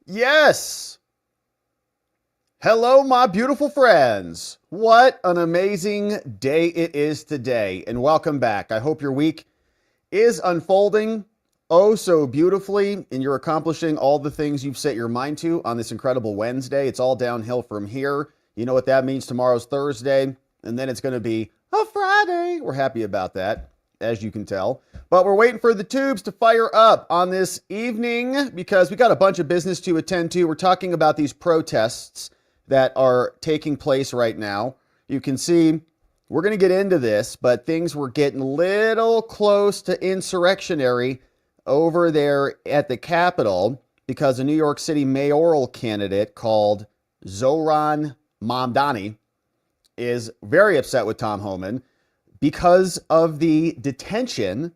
Yes. Hello, my beautiful friends. What an amazing day it is today, and welcome back. I hope your week is unfolding oh so beautifully, and you're accomplishing all the things you've set your mind to on this incredible Wednesday. It's all downhill from here. You know what that means. Tomorrow's Thursday, and then it's going to be a Friday. We're happy about that, as you can tell. But we're waiting for the tubes to fire up on this evening because we got a bunch of business to attend to. We're talking about these protests that are taking place right now. You can see we're going to get into this, but things were getting a little close to insurrectionary over there at the Capitol because a New York City mayoral candidate called Zohran Mamdani is very upset with Tom Homan because of the detention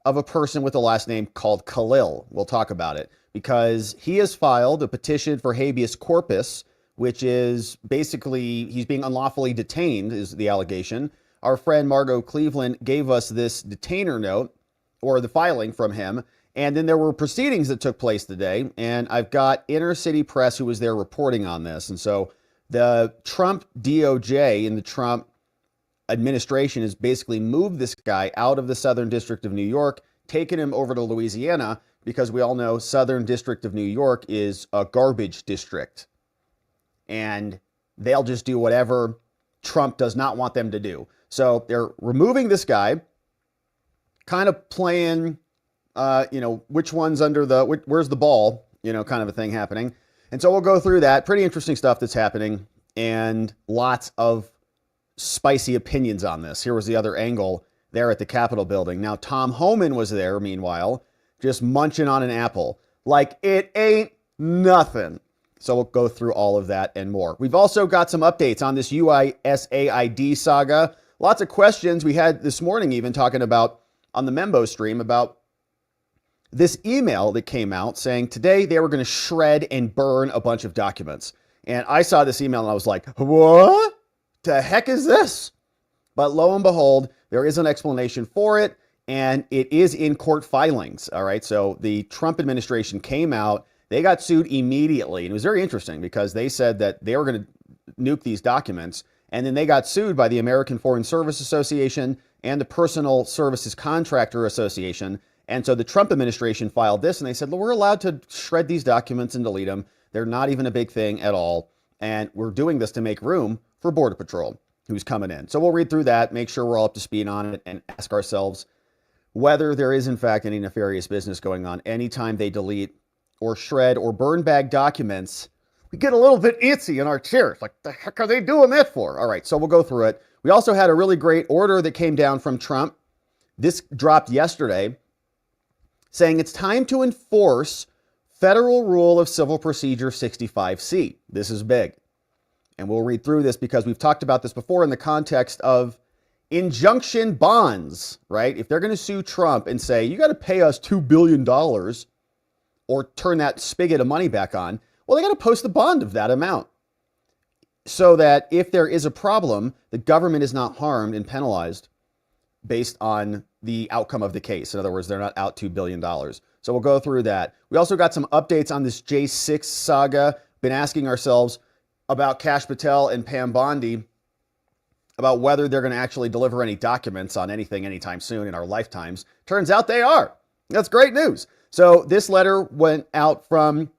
of a person with a last name called Khalil. We'll talk about it because he has filed a petition for habeas corpus, which is basically he's being unlawfully detained is the allegation. Our friend Margot Cleveland gave us this detainer note or the filing from him. And then there were proceedings that took place today. And I've got Inner City Press who was there reporting on this. And so the Trump DOJ and the Trump administration has basically moved this guy out of the Southern District of New York, taken him over to Louisiana, because we all know Southern District of New York is a garbage district. And they'll just do whatever Trump does not want them to do. So they're removing this guy, kind of playing, which one's under where's the ball, kind of a thing happening. And so we'll go through that. Pretty interesting stuff that's happening and lots of spicy opinions on this. Here was the other angle there at the Capitol building. Now, Tom Homan was there, meanwhile, just munching on an apple like it ain't nothing. So we'll go through all of that and more. We've also got some updates on this USAID saga. Lots of questions we had this morning, even talking about on the Membo stream about this email that came out saying today they were going to shred and burn a bunch of documents. And I saw this email and I was like, what the heck is this? But lo and behold, there is an explanation for it, and it is in court filings. All right. So the Trump administration came out. They got sued immediately. And it was very interesting because they said that they were going to nuke these documents. And then they got sued by the American Foreign Service Association and the Personal Services Contractor Association. And so the Trump administration filed this and they said, well, we're allowed to shred these documents and delete them. They're not even a big thing at all. And we're doing this to make room for Border Patrol who's coming in. So we'll read through that, make sure we're all up to speed on it, and ask ourselves whether there is in fact any nefarious business going on. Anytime they delete or shred or burn bag documents, we get a little bit antsy in our chairs. Like, the heck are they doing that for? All right, so we'll go through it. We also had a really great order that came down from Trump. This dropped yesterday, saying it's time to enforce Federal Rule of Civil Procedure 65C. This is big. And we'll read through this because we've talked about this before in the context of injunction bonds, right? If they're going to sue Trump and say, you got to pay us $2 billion or turn that spigot of money back on, well, they got to post the bond of that amount so that if there is a problem, the government is not harmed and penalized based on the outcome of the case. In other words, they're not out $2 billion. So we'll go through that. We also got some updates on this J6 saga. Been asking ourselves about Kash Patel and Pam Bondi about whether they're going to actually deliver any documents on anything anytime soon in our lifetimes. Turns out they are. That's great news. So this letter went out from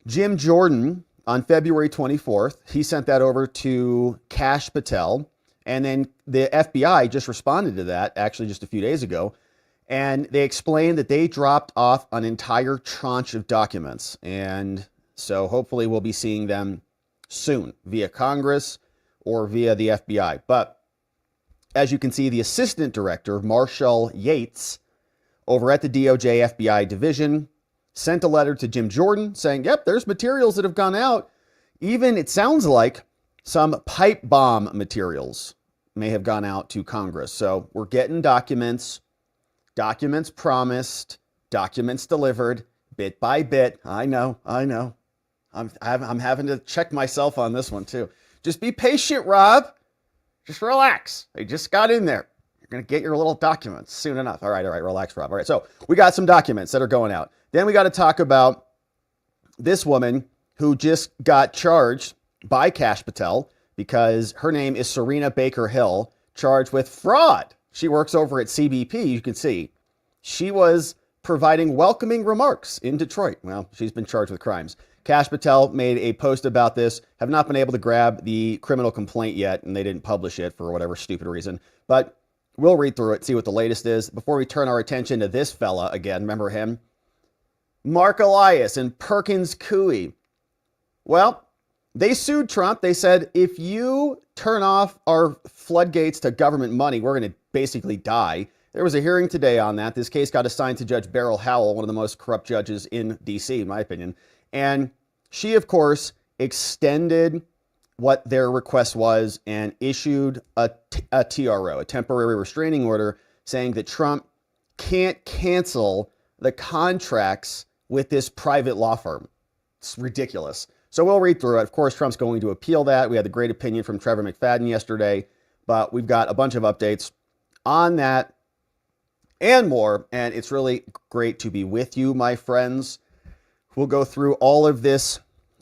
Jim Jordan on February 24th. He sent that over to Kash Patel. And then the FBI just responded to that actually just a few days ago. And they explained that they dropped off an entire tranche of documents. And so hopefully we'll be seeing them soon via Congress or via the FBI. But as you can see, the assistant director, Marshall Yates, over at the DOJ FBI division, sent a letter to Jim Jordan saying, yep, there's materials that have gone out. Even, it sounds like, some pipe bomb materials may have gone out to Congress. So we're getting documents promised, documents delivered, bit by bit. I know. I'm having to check myself on this one too. Just be patient, Rob. Just relax. They just got in there. You're going to get your little documents soon enough. All right. Relax, Rob. All right. So we got some documents that are going out. Then we got to talk about this woman who just got charged by Kash Patel because her name is Serena Baker Hill, charged with fraud. She works over at CBP, you can see. She was providing welcoming remarks in Detroit. Well, she's been charged with crimes. Kash Patel made a post about this, have not been able to grab the criminal complaint yet, and they didn't publish it for whatever stupid reason. But we'll read through it, see what the latest is. Before we turn our attention to this fella again, remember him? Mark Elias and Perkins Coie. Well, they sued Trump. They said, if you turn off our floodgates to government money, we're going to basically die. There was a hearing today on that. This case got assigned to Judge Beryl Howell, one of the most corrupt judges in D.C., in my opinion. And she, of course, extended what their request was and issued a TRO, a temporary restraining order, saying that Trump can't cancel the contracts with this private law firm. It's ridiculous. So we'll read through it. Of course, Trump's going to appeal that. We had the great opinion from Trevor McFadden yesterday, but we've got a bunch of updates on that and more. And it's really great to be with you, my friends. We'll go through all of this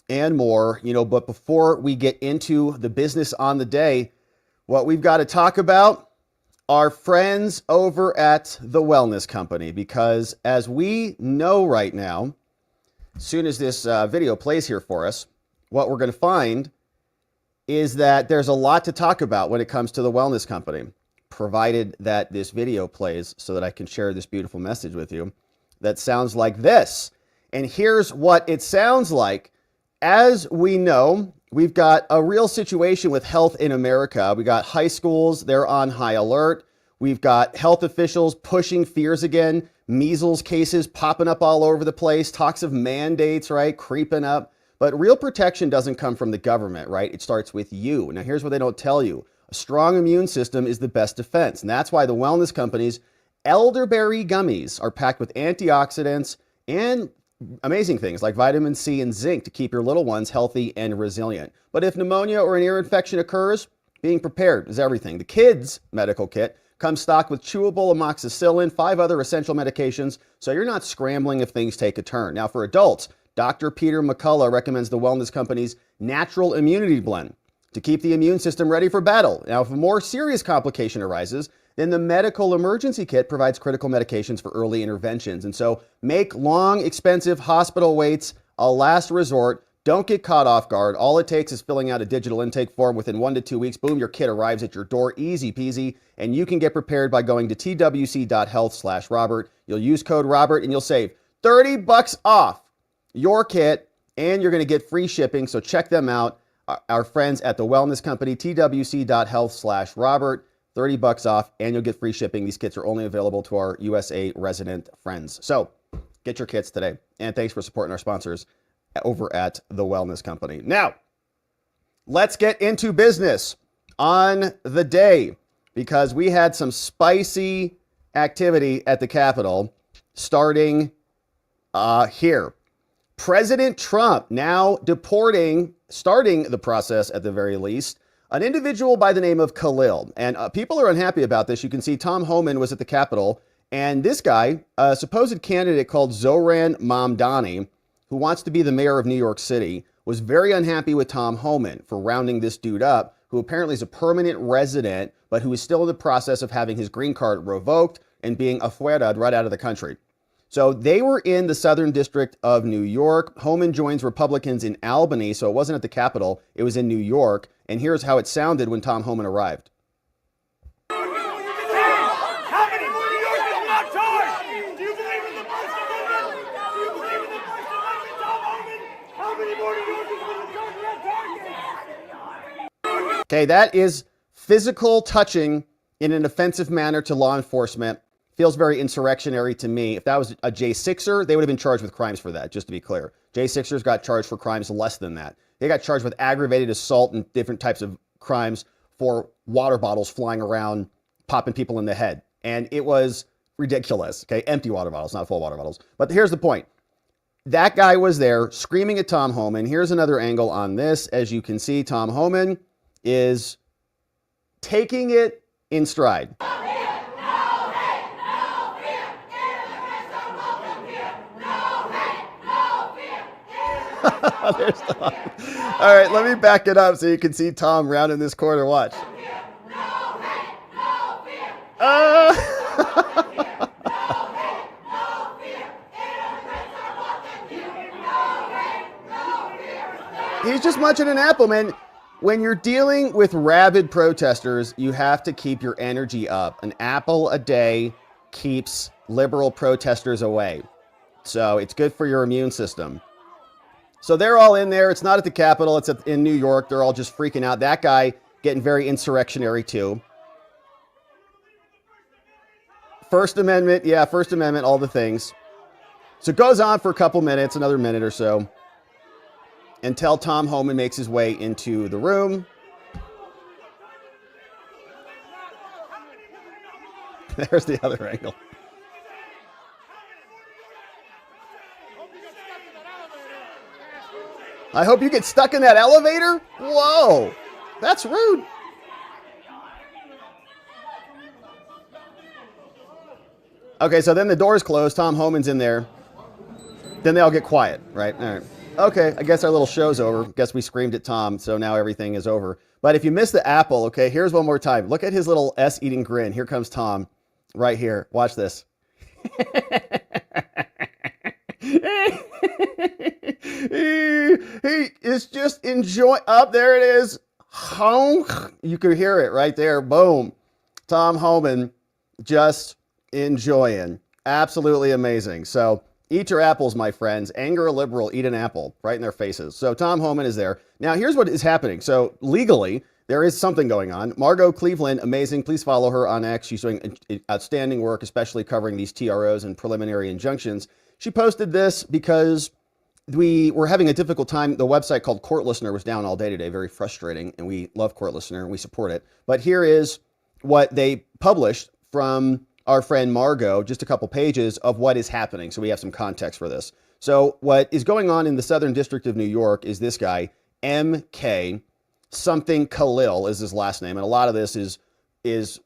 and more, but before we get into the business on the day, what we've got to talk about are friends over at the Wellness Company, because as we know right now, as soon as this video plays here for us, what we're going to find is that there's a lot to talk about when it comes to the Wellness Company, provided that this video plays so that I can share this beautiful message with you that sounds like this. And here's what it sounds like. As we know, we've got a real situation with health in America. We got high schools, they're on high alert. We've got health officials pushing fears again, measles cases popping up all over the place, talks of mandates, right, creeping up. But real protection doesn't come from the government, right? It starts with you. Now, here's what they don't tell you. A strong immune system is the best defense. And that's why the Wellness Company's elderberry gummies are packed with antioxidants and amazing things like vitamin C and zinc to keep your little ones healthy and resilient. But if pneumonia or an ear infection occurs, being prepared is everything. The kids' medical kit comes stocked with chewable amoxicillin, 5 other essential medications, so you're not scrambling if things take a turn. Now, for adults, Dr. Peter McCullough recommends the Wellness Company's Natural Immunity Blend to keep the immune system ready for battle. Now, if a more serious complication arises, then the medical emergency kit provides critical medications for early interventions. And so make long, expensive hospital waits a last resort. Don't get caught off guard. All it takes is filling out a digital intake form. Within 1 to 2 weeks, boom, your kit arrives at your door. Easy peasy. And you can get prepared by going to twc.health/Robert. You'll use code Robert and you'll save $30 off your kit, and you're going to get free shipping. So check them out. Our friends at the Wellness Company, twc.health/Robert. $30 off, and you'll get free shipping. These kits are only available to our USA resident friends. So get your kits today. And thanks for supporting our sponsors over at the Wellness Company. Now, let's get into business on the day, because we had some spicy activity at the Capitol starting here. President Trump now starting the process at the very least, an individual by the name of Khalil. And people are unhappy about this. You can see Tom Homan was at the Capitol, and this guy, a supposed candidate called Zohran Mamdani, who wants to be the mayor of New York City, was very unhappy with Tom Homan for rounding this dude up, who apparently is a permanent resident, but who is still in the process of having his green card revoked and being afueraed right out of the country. So they were in the Southern District of New York. Homan joins Republicans in Albany, so it wasn't at the Capitol, it was in New York. And here's how it sounded when Tom Homan arrived. How many more New Yorkers are not charged? Do you believe in the First Amendment? Do you believe in the First Amendment, Tom Homan? How many more New Yorkers will be charged for that target? Okay, that is physical touching in an offensive manner to law enforcement. Feels very insurrectionary to me. If that was a J6er, they would have been charged with crimes for that, just to be clear. J6ers got charged for crimes less than that. They got charged with aggravated assault and different types of crimes for water bottles flying around, popping people in the head. And it was ridiculous. Okay, empty water bottles, not full water bottles. But here's the point. That guy was there screaming at Tom Homan. Here's another angle on this. As you can see, Tom Homan is taking it in stride. There's Tom. All right, let me back it up so you can see Tom round in this corner. Watch. He's just munching an apple, man. When you're dealing with rabid protesters, you have to keep your energy up. An apple a day keeps liberal protesters away. So it's good for your immune system. So they're all in there. It's not at the Capitol. It's in New York. They're all just freaking out. That guy getting very insurrectionary too. First Amendment. Yeah, First Amendment, all the things. So it goes on for a couple minutes, another minute or so, until Tom Homan makes his way into the room. There's the other angle. I hope you get stuck in that elevator? Whoa, that's rude. Okay, so then the doors close. Tom Homan's in there. Then they all get quiet, right? All right. Okay, I guess our little show's over. Guess we screamed at Tom, so now everything is over. But if you missed the apple, okay, here's one more time. Look at his little S-eating grin. Here comes Tom right here. Watch this. He is just enjoying. Up there it is. You could hear it right there. Boom. Tom Homan just enjoying. Absolutely amazing. So eat your apples, my friends. Anger a liberal, eat an apple right in their faces. So Tom Homan is there. Now, here's what is happening. So legally, there is something going on. Margot Cleveland, amazing. Please follow her on X. She's doing outstanding work, especially covering these TROs and preliminary injunctions. She posted this because we were having a difficult time. The website called Court Listener was down all day today. Very frustrating. And we love Court Listener and we support it. But here is what they published from our friend Margot, just a couple pages of what is happening. So we have some context for this. So what is going on in the Southern District of New York is this guy, MK something Khalil is his last name. And a lot of this is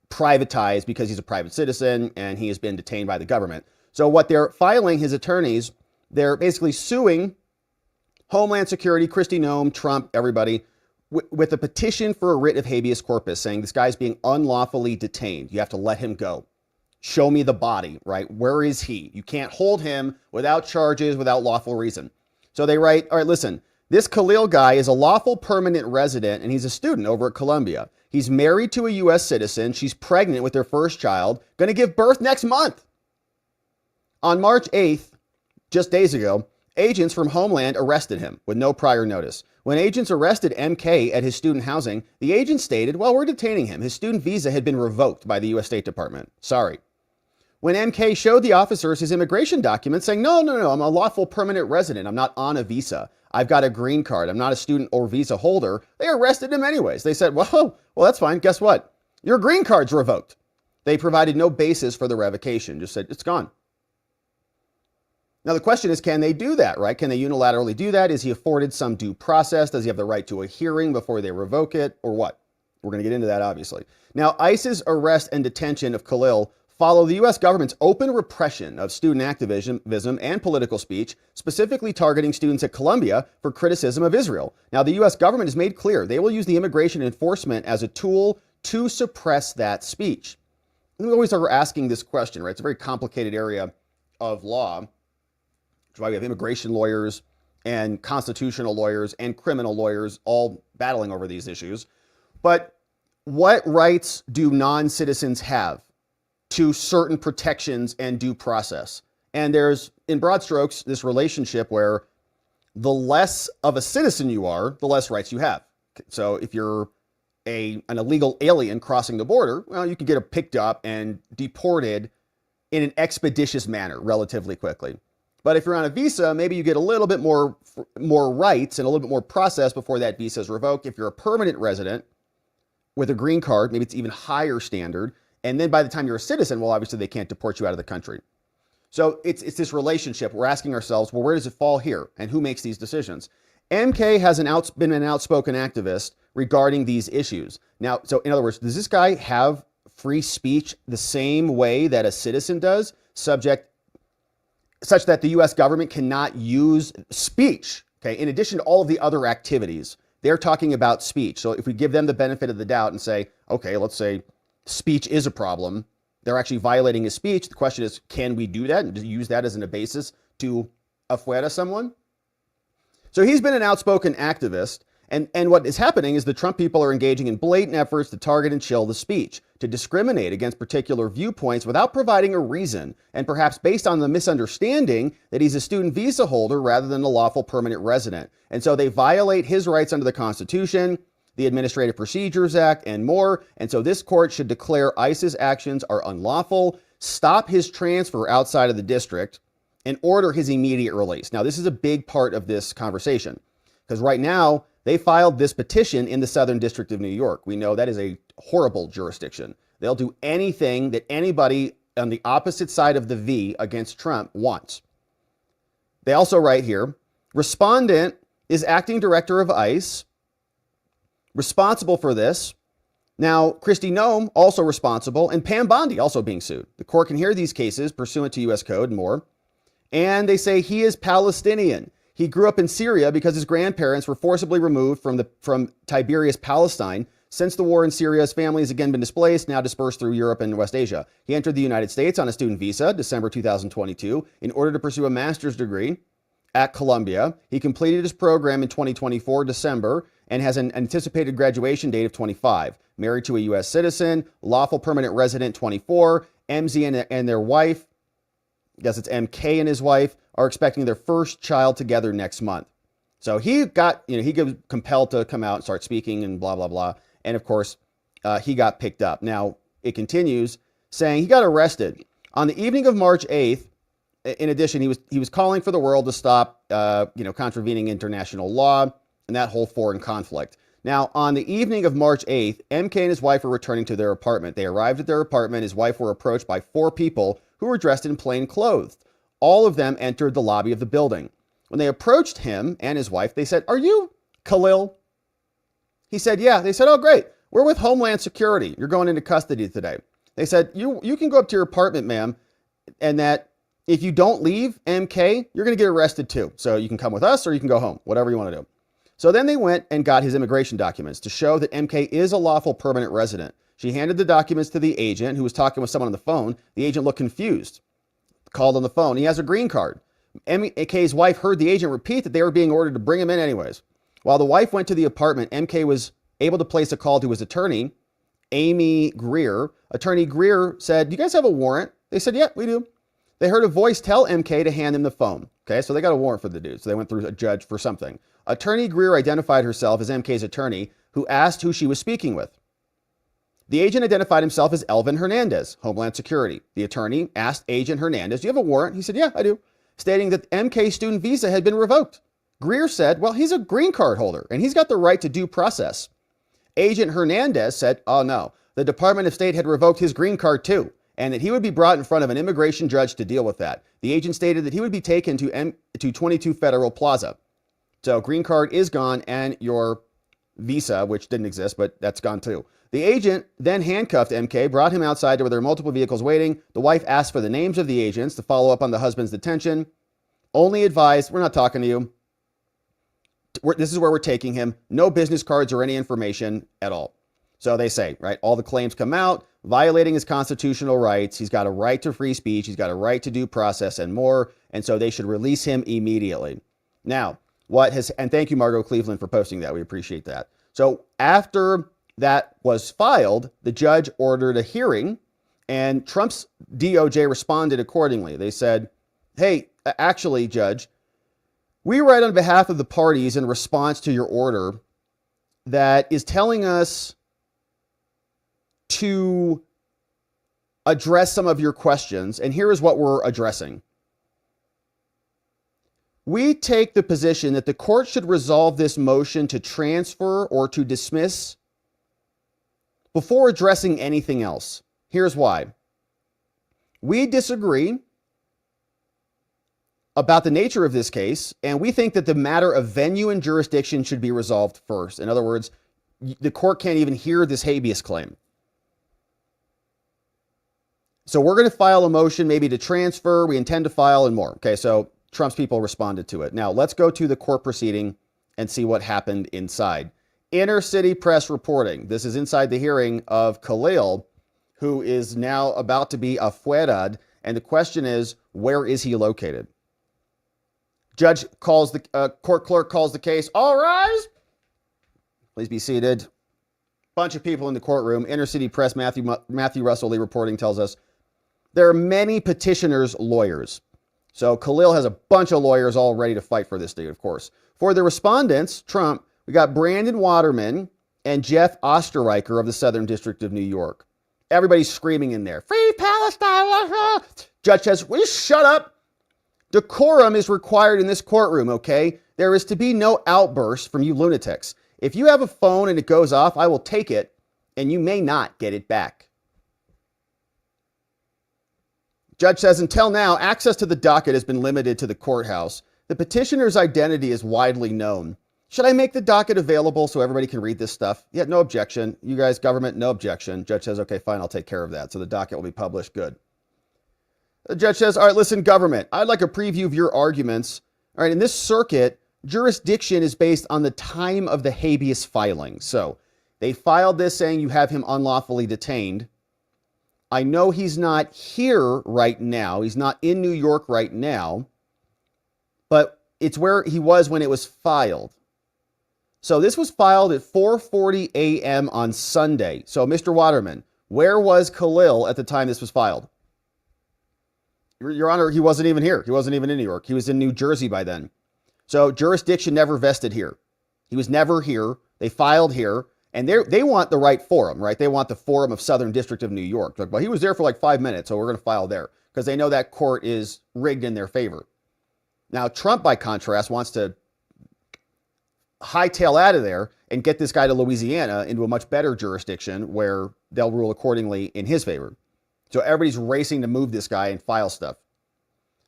privatized because he's a private citizen and he has been detained by the government. So what they're filing, his attorneys, they're basically suing Homeland Security, Kristi Noem, Trump, everybody, with a petition for a writ of habeas corpus saying this guy's being unlawfully detained. You have to let him go. Show me the body, right? Where is he? You can't hold him without charges, without lawful reason. So they write, all right, listen, this Khalil guy is a lawful permanent resident and he's a student over at Columbia. He's married to a U.S. citizen. She's pregnant with their first child, going to give birth next month. On March 8th, just days ago, agents from Homeland arrested him with no prior notice. When agents arrested MK at his student housing, the agents stated, well, we're detaining him. His student visa had been revoked by the U.S. State Department. Sorry. When MK showed the officers his immigration documents saying, no, I'm a lawful permanent resident. I'm not on a visa. I've got a green card. I'm not a student or visa holder. They arrested him anyways. They said, well, that's fine. Guess what? Your green card's revoked. They provided no basis for the revocation. Just said, it's gone. Now, the question is, can they do that, right? Can they unilaterally do that? Is he afforded some due process? Does he have the right to a hearing before they revoke it or what? We're going to get into that, obviously. Now, ICE's arrest and detention of Khalil follow the U.S. government's open repression of student activism and political speech, specifically targeting students at Columbia for criticism of Israel. Now, the U.S. government has made clear they will use the immigration enforcement as a tool to suppress that speech. And we always are asking this question, right? It's a very complicated area of law. That's why we have immigration lawyers and constitutional lawyers and criminal lawyers all battling over these issues. But what rights do non-citizens have to certain protections and due process? And there's, in broad strokes, this relationship where the less of a citizen you are, the less rights you have. So if you're an illegal alien crossing the border, well, you can get picked up and deported in an expeditious manner relatively quickly. But if you're on a visa, maybe you get a little bit more rights and a little bit more process before that visa is revoked. If you're a permanent resident with a green card, maybe it's even higher standard. And then by the time you're a citizen, well, obviously they can't deport you out of the country. So it's this relationship. We're asking ourselves, well, where does it fall here? And who makes these decisions? MK has been an outspoken activist regarding these issues. Now, so in other words, does this guy have free speech the same way that a citizen does? Subject such that the U.S. government cannot use speech, okay, in addition to all of the other activities. They're talking about speech. So if we give them the benefit of the doubt and say, okay, let's say speech is a problem, they're actually violating his speech. The question is, can we do that and use that as a basis to afuera someone? So he's been an outspoken activist. And what is happening is the Trump people are engaging in blatant efforts to target and chill the speech, to discriminate against particular viewpoints without providing a reason, and perhaps based on the misunderstanding that he's a student visa holder rather than a lawful permanent resident. And so they violate his rights under the Constitution, the Administrative Procedures Act, and more. And so this court should declare ICE's actions are unlawful, stop his transfer outside of the district, and order his immediate release. Now, this is a big part of this conversation, because right now, they filed this petition in the Southern District of New York. We know that is a horrible jurisdiction. They'll do anything that anybody on the opposite side of the V against Trump wants. They also write here, respondent is acting director of ICE, responsible for this. Now, Kristi Noem also responsible, and Pam Bondi also being sued. The court can hear these cases pursuant to U.S. Code and more. And they say he is Palestinian. He grew up in Syria because his grandparents were forcibly removed from Tiberias, Palestine. Since the war in Syria, his family has again been displaced, now dispersed through Europe and West Asia. He entered the United States on a student visa, December 2022, in order to pursue a master's degree at Columbia. He completed his program in 2024, December, and has an anticipated graduation date of 25. Married to a U.S. citizen, lawful permanent resident, 24. MZ and their wife, I guess it's MK and his wife, are expecting their first child together next month. So he got, he was compelled to come out and start speaking and blah, blah, blah. And of course, he got picked up. Now, it continues saying he got arrested on the evening of March 8th. In addition, he was calling for the world to stop, contravening international law and that whole foreign conflict. Now, on the evening of March 8th, MK and his wife were returning to their apartment. They arrived at their apartment. His wife were approached by 4 people who were dressed in plain clothes. All of them entered the lobby of the building. When they approached him and his wife, they said, "Are you Khalil?" He said, "Yeah." They said, "Oh, great. We're with Homeland Security. You're going into custody today." They said, you can go up to your apartment, ma'am, and that if you don't leave MK, you're going to get arrested too. So you can come with us or you can go home, whatever you want to do. So then they went and got his immigration documents to show that MK is a lawful permanent resident. She handed the documents to the agent who was talking with someone on the phone. The agent looked confused, called on the phone. He has a green card. MK's wife heard the agent repeat that they were being ordered to bring him in anyways. While the wife went to the apartment, MK was able to place a call to his attorney, Amy Greer. Attorney Greer said, "Do you guys have a warrant?" They said, "Yeah, we do." They heard a voice tell MK to hand them the phone. Okay, so they got a warrant for the dude. So they went through a judge for something. Attorney Greer identified herself as MK's attorney, who asked who she was speaking with. The agent identified himself as Elvin Hernandez, Homeland Security. The attorney asked Agent Hernandez, "Do you have a warrant?" He said, "Yeah, I do," stating that MK's student visa had been revoked. Greer said, "Well, he's a green card holder and he's got the right to due process." Agent Hernandez said, "Oh no, the Department of State had revoked his green card too, and that he would be brought in front of an immigration judge to deal with that." The agent stated that he would be taken to 22 Federal Plaza. So green card is gone and your visa, which didn't exist, but that's gone too. The agent then handcuffed MK, brought him outside to where there were multiple vehicles waiting. The wife asked for the names of the agents to follow up on the husband's detention. Only advised, "We're not talking to you. This is where we're taking him. No business cards or any information at all." So they say, right, all the claims come out, violating his constitutional rights. He's got a right to free speech. He's got a right to due process and more. And so they should release him immediately. Now, and thank you, Margot Cleveland, for posting that. We appreciate that. So after that was filed, the judge ordered a hearing and Trump's DOJ responded accordingly. They said, "Hey, actually, Judge, we write on behalf of the parties in response to your order that is telling us to address some of your questions, and here is what we're addressing. We take the position that the court should resolve this motion to transfer or to dismiss before addressing anything else. Here's why. We disagree about the nature of this case, and we think that the matter of venue and jurisdiction should be resolved first. In other words, the court can't even hear this habeas claim." So we're going to file a motion maybe to transfer. We intend to file and more. Okay, so Trump's people responded to it. Now let's go to the court proceeding and see what happened inside. Inner city press reporting. This is inside the hearing of Khalil, who is now about to be afuerad. And the question is, where is he located? Judge calls the court clerk calls the case. All rise. Please be seated. Bunch of people in the courtroom. Inner city press, Matthew Russell Lee reporting tells us there are many petitioners' lawyers. So Khalil has a bunch of lawyers all ready to fight for this dude, of course. For the respondents, Trump, we got Brandon Waterman and Jeff Osterreicher of the Southern District of New York. Everybody's screaming in there, free Palestine. Judge says, will you shut up? Decorum is required in this courtroom, okay? There is to be no outbursts from you lunatics. If you have a phone and it goes off, I will take it, and you may not get it back. Judge says, until now, access to the docket has been limited to the courthouse. The petitioner's identity is widely known. Should I make the docket available so everybody can read this stuff? Yeah, no objection. You guys, government, no objection. Judge says, okay, fine, I'll take care of that. So the docket will be published. Good. The judge says, all right, listen, government, I'd like a preview of your arguments. All right, in this circuit, jurisdiction is based on the time of the habeas filing. So they filed this saying you have him unlawfully detained. I know he's not here right now. He's not in New York right now, but it's where he was when it was filed. So this was filed at 4:40 a.m. on Sunday. So Mr. Waterman, where was Khalil at the time this was filed? Your Honor, he wasn't even here. He wasn't even in New York. He was in New Jersey by then. So jurisdiction never vested here. He was never here. They filed here, and they want the right forum, right? They want the forum of Southern District of New York. Like, well, he was there for like 5 minutes, so we're going to file there because they know that court is rigged in their favor. Now, Trump, by contrast, wants to hightail out of there and get this guy to Louisiana into a much better jurisdiction where they'll rule accordingly in his favor. So everybody's racing to move this guy and file stuff.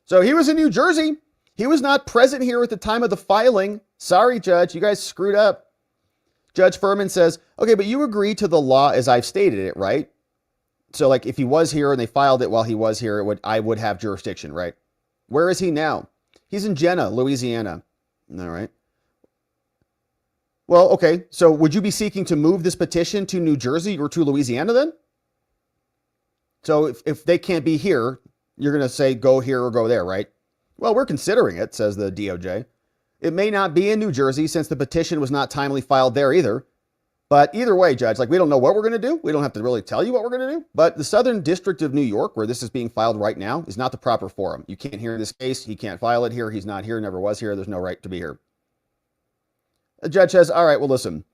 So he was in New Jersey. He was not present here at the time of the filing. Sorry, Judge, you guys screwed up. Judge Furman says, okay, but you agree to the law as I've stated it, right? So like if he was here and they filed it while he was here, I would have jurisdiction, right? Where is he now? He's in Jena, Louisiana. All right. Well, okay. So would you be seeking to move this petition to New Jersey or to Louisiana then? So if they can't be here, you're going to say go here or go there, right? Well, we're considering it, says the DOJ. It may not be in New Jersey since the petition was not timely filed there either. But either way, Judge, like we don't know what we're going to do. We don't have to really tell you what we're going to do. But the Southern District of New York, where this is being filed right now, is not the proper forum. You can't hear this case. He can't file it here. He's not here, never was here. There's no right to be here. The judge says, all right, well, listen,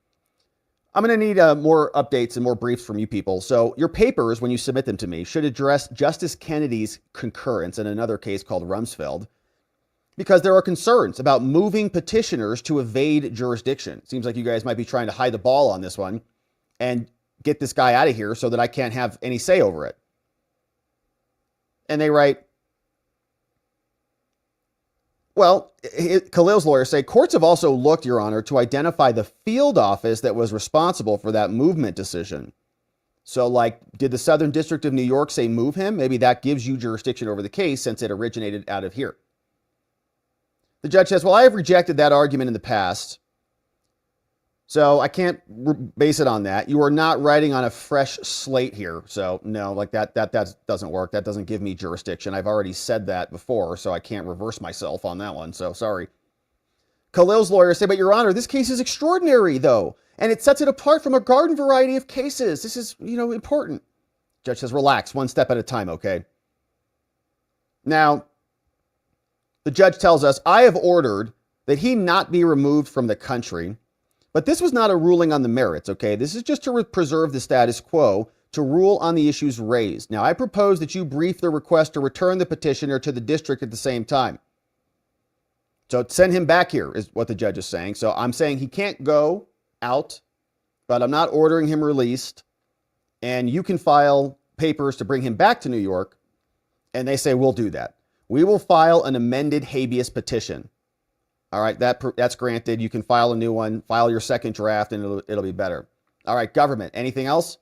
I'm going to need more updates and more briefs from you people. So your papers, when you submit them to me, should address Justice Kennedy's concurrence in another case called Rumsfeld, because there are concerns about moving petitioners to evade jurisdiction. It seems like you guys might be trying to hide the ball on this one and get this guy out of here so that I can't have any say over it. And they write, well, Khalil's lawyers say, courts have also looked, Your Honor, to identify the field office that was responsible for that movement decision. So, like, did the Southern District of New York say move him? Maybe that gives you jurisdiction over the case since it originated out of here. The judge says, well, I have rejected that argument in the past, so I can't base it on that. You are not writing on a fresh slate here. So no, like that doesn't work. That doesn't give me jurisdiction. I've already said that before, so I can't reverse myself on that one. So sorry. Khalil's lawyers say, but Your Honor, this case is extraordinary though, and it sets it apart from a garden variety of cases. This is, important. Judge says, relax, one step at a time. Okay. Now, the judge tells us, I have ordered that he not be removed from the country. But this was not a ruling on the merits, okay? This is just to preserve the status quo, to rule on the issues raised. Now, I propose that you brief the request to return the petitioner to the district at the same time. So send him back here is what the judge is saying. So I'm saying he can't go out, but I'm not ordering him released. And you can file papers to bring him back to New York. And they say, we'll do that. We will file an amended habeas petition. All right, that's granted. You can file a new one, file your second draft, and it'll be better. All right, government, anything else?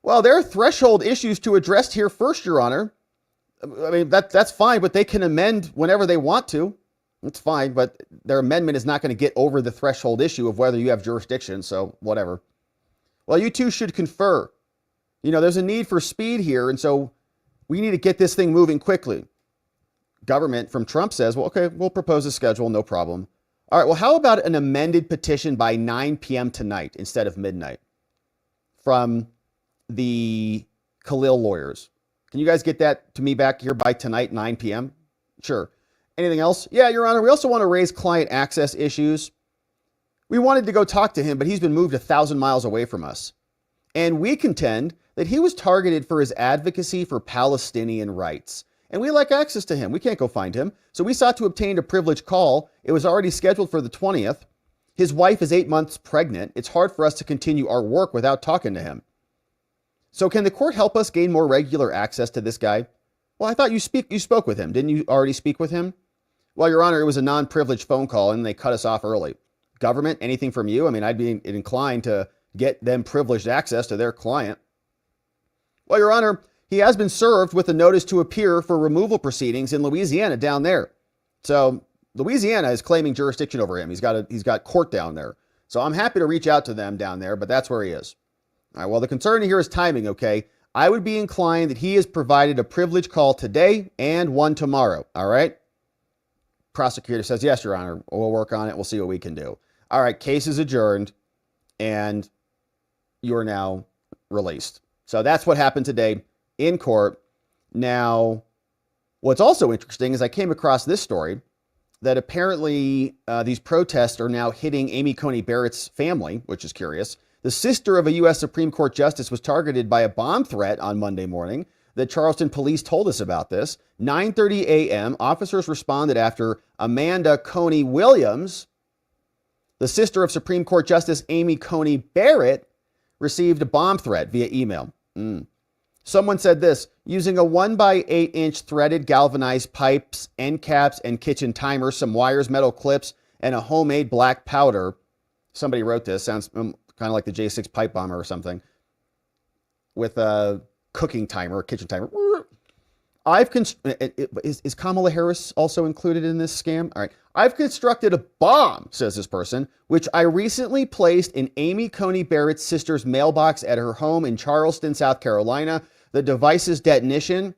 Well, there are threshold issues to address here first, Your Honor. I mean, that's fine, but they can amend whenever they want to. It's fine, but their amendment is not going to get over the threshold issue of whether you have jurisdiction, so whatever. Well, you two should confer. You know, there's a need for speed here, and so we need to get this thing moving quickly. Government from Trump says, well, okay, we'll propose a schedule, no problem. All right, well, how about an amended petition by 9 p.m. tonight instead of midnight from the Khalil lawyers? Can you guys get that to me back here by tonight, 9 p.m.? Sure. Anything else? Yeah, Your Honor, we also want to raise client access issues. We wanted to go talk to him, but he's been moved 1,000 miles away from us. And we contend that he was targeted for his advocacy for Palestinian rights. And we like access to him. We can't go find him. So we sought to obtain a privileged call. It was already scheduled for the 20th. His wife is 8 months pregnant. It's hard for us to continue our work without talking to him. So can the court help us gain more regular access to this guy? Well, I thought you spoke with him. Didn't you already speak with him? Well, Your Honor, it was a non-privileged phone call and they cut us off early. Government, anything from you? I mean, I'd be inclined to get them privileged access to their client. Well, Your Honor, he has been served with a notice to appear for removal proceedings in Louisiana down there. So Louisiana is claiming jurisdiction over him. He's got court down there. So I'm happy to reach out to them down there, but that's where he is. All right, well, the concern here is timing, okay? I would be inclined that he has provided a privilege call today and one tomorrow, all right? Prosecutor says, yes, Your Honor, we'll work on it. We'll see what we can do. All right, case is adjourned, and you're now released. So that's what happened today in court. Now, what's also interesting is I came across this story that apparently these protests are now hitting Amy Coney Barrett's family, which is curious. The sister of a U.S. Supreme Court justice was targeted by a bomb threat on Monday morning. The Charleston police told us about this. 9:30 a.m., officers responded after Amanda Coney Williams, the sister of Supreme Court Justice Amy Coney Barrett, received a bomb threat via email. Someone said this: using a 1x8-inch threaded galvanized pipes, end caps, and kitchen timer, some wires, metal clips, and a homemade black powder. Somebody wrote this. Sounds kind of like the J6 pipe bomber or something. With a cooking timer, kitchen timer. Is Kamala Harris also included in this scam? All right. I've constructed a bomb, says this person, which I recently placed in Amy Coney Barrett's sister's mailbox at her home in Charleston, South Carolina. The device's detonation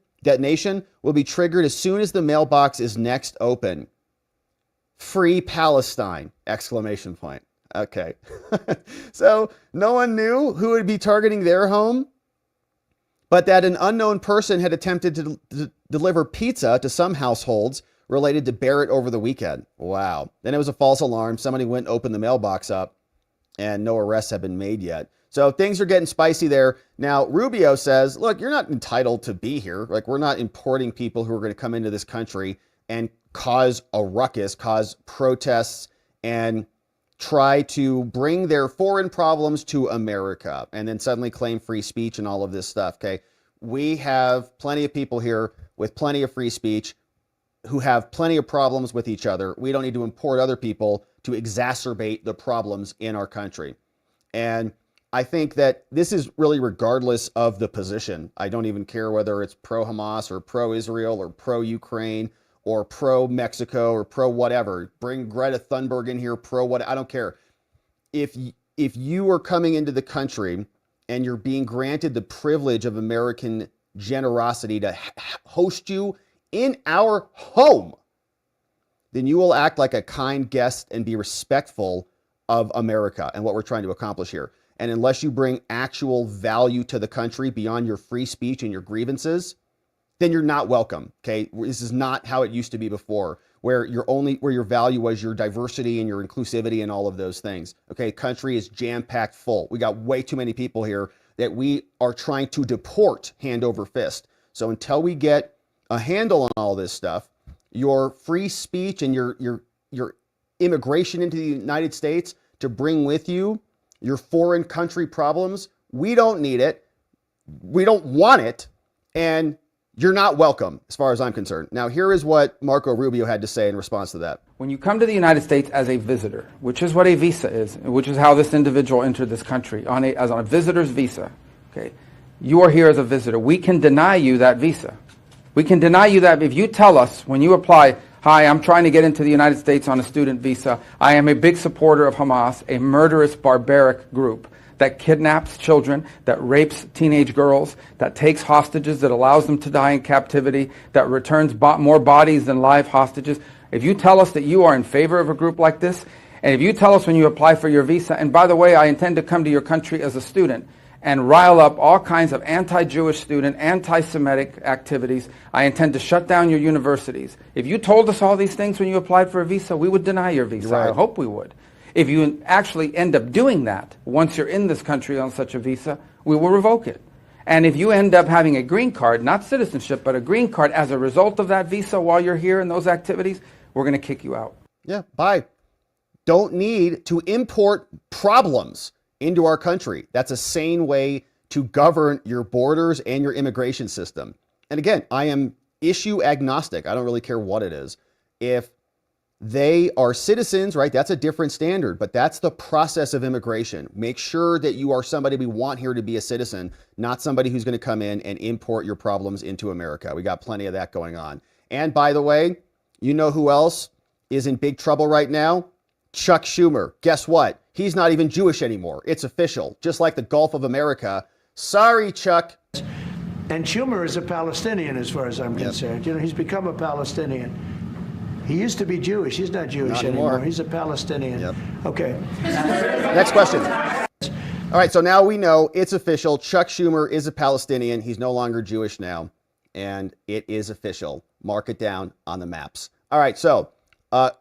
will be triggered as soon as the mailbox is next open. Free Palestine! Exclamation point. Okay. So no one knew who would be targeting their home, but that an unknown person had attempted to deliver pizza to some households related to Barrett over the weekend. Wow. Then it was a false alarm. Somebody went and opened the mailbox up, and no arrests have been made yet. So things are getting spicy there. Now, Rubio says, look, you're not entitled to be here. Like, we're not importing people who are going to come into this country and cause a ruckus, cause protests, and try to bring their foreign problems to America and then suddenly claim free speech and all of this stuff, okay? We have plenty of people here with plenty of free speech who have plenty of problems with each other. We don't need to import other people to exacerbate the problems in our country. And I think that this is really regardless of the position. I don't even care whether it's pro-Hamas or pro-Israel or pro-Ukraine or pro-Mexico or pro-whatever. Bring Greta Thunberg in here, pro-what, I don't care. If you are coming into the country and you're being granted the privilege of American generosity to host you in our home, then you will act like a kind guest and be respectful of America and what we're trying to accomplish here. And unless you bring actual value to the country beyond your free speech and your grievances, then you're not welcome, okay? This is not how it used to be before, where your value was your diversity and your inclusivity and all of those things, okay? Country is jam-packed full. We got way too many people here that we are trying to deport hand over fist. So until we get a handle on all this stuff, your free speech and your immigration into the United States to bring with you your foreign country problems, we don't need it. We don't want it. And you're not welcome, as far as I'm concerned. Now, here is what Marco Rubio had to say in response to that. When you come to the United States as a visitor, which is what a visa is, which is how this individual entered this country, as on a visitor's visa, okay, You are here as a visitor. We can deny you that visa. We can deny you that if you tell us when you apply, hi, I'm trying to get into the United States on a student visa. I am a big supporter of Hamas, a murderous, barbaric group that kidnaps children, that rapes teenage girls, that takes hostages, that allows them to die in captivity, that returns more bodies than live hostages. If you tell us that you are in favor of a group like this, and if you tell us when you apply for your visa, and by the way, I intend to come to your country as a student and rile up all kinds of anti-Jewish student, anti-Semitic activities, I intend to shut down your universities. If you told us all these things when you applied for a visa, we would deny your visa. Right. I hope we would. If you actually end up doing that, once you're in this country on such a visa, we will revoke it. And if you end up having a green card, not citizenship, but a green card as a result of that visa while you're here in those activities, we're going to kick you out. Yeah, bye. Don't need to import problems into our country. That's a sane way to govern your borders and your immigration system. And again, I am issue agnostic. I don't really care what it is. If they are citizens, right? That's a different standard, but that's the process of immigration. Make sure that you are somebody we want here to be a citizen, not somebody who's going to come in and import your problems into America. We got plenty of that going on. And by the way, you know who else is in big trouble right now? Chuck Schumer. Guess what? He's not even Jewish anymore. It's official, just like the Gulf of America. Sorry, Chuck. And Schumer is a Palestinian as far as I'm concerned. You know, he's become a Palestinian. He used to be Jewish. He's not Jewish anymore. He's a Palestinian. Yep. Okay. Next question. All right, so now we know it's official. Chuck Schumer is a Palestinian. He's no longer Jewish now, and it is official. Mark it down on the maps. All right, so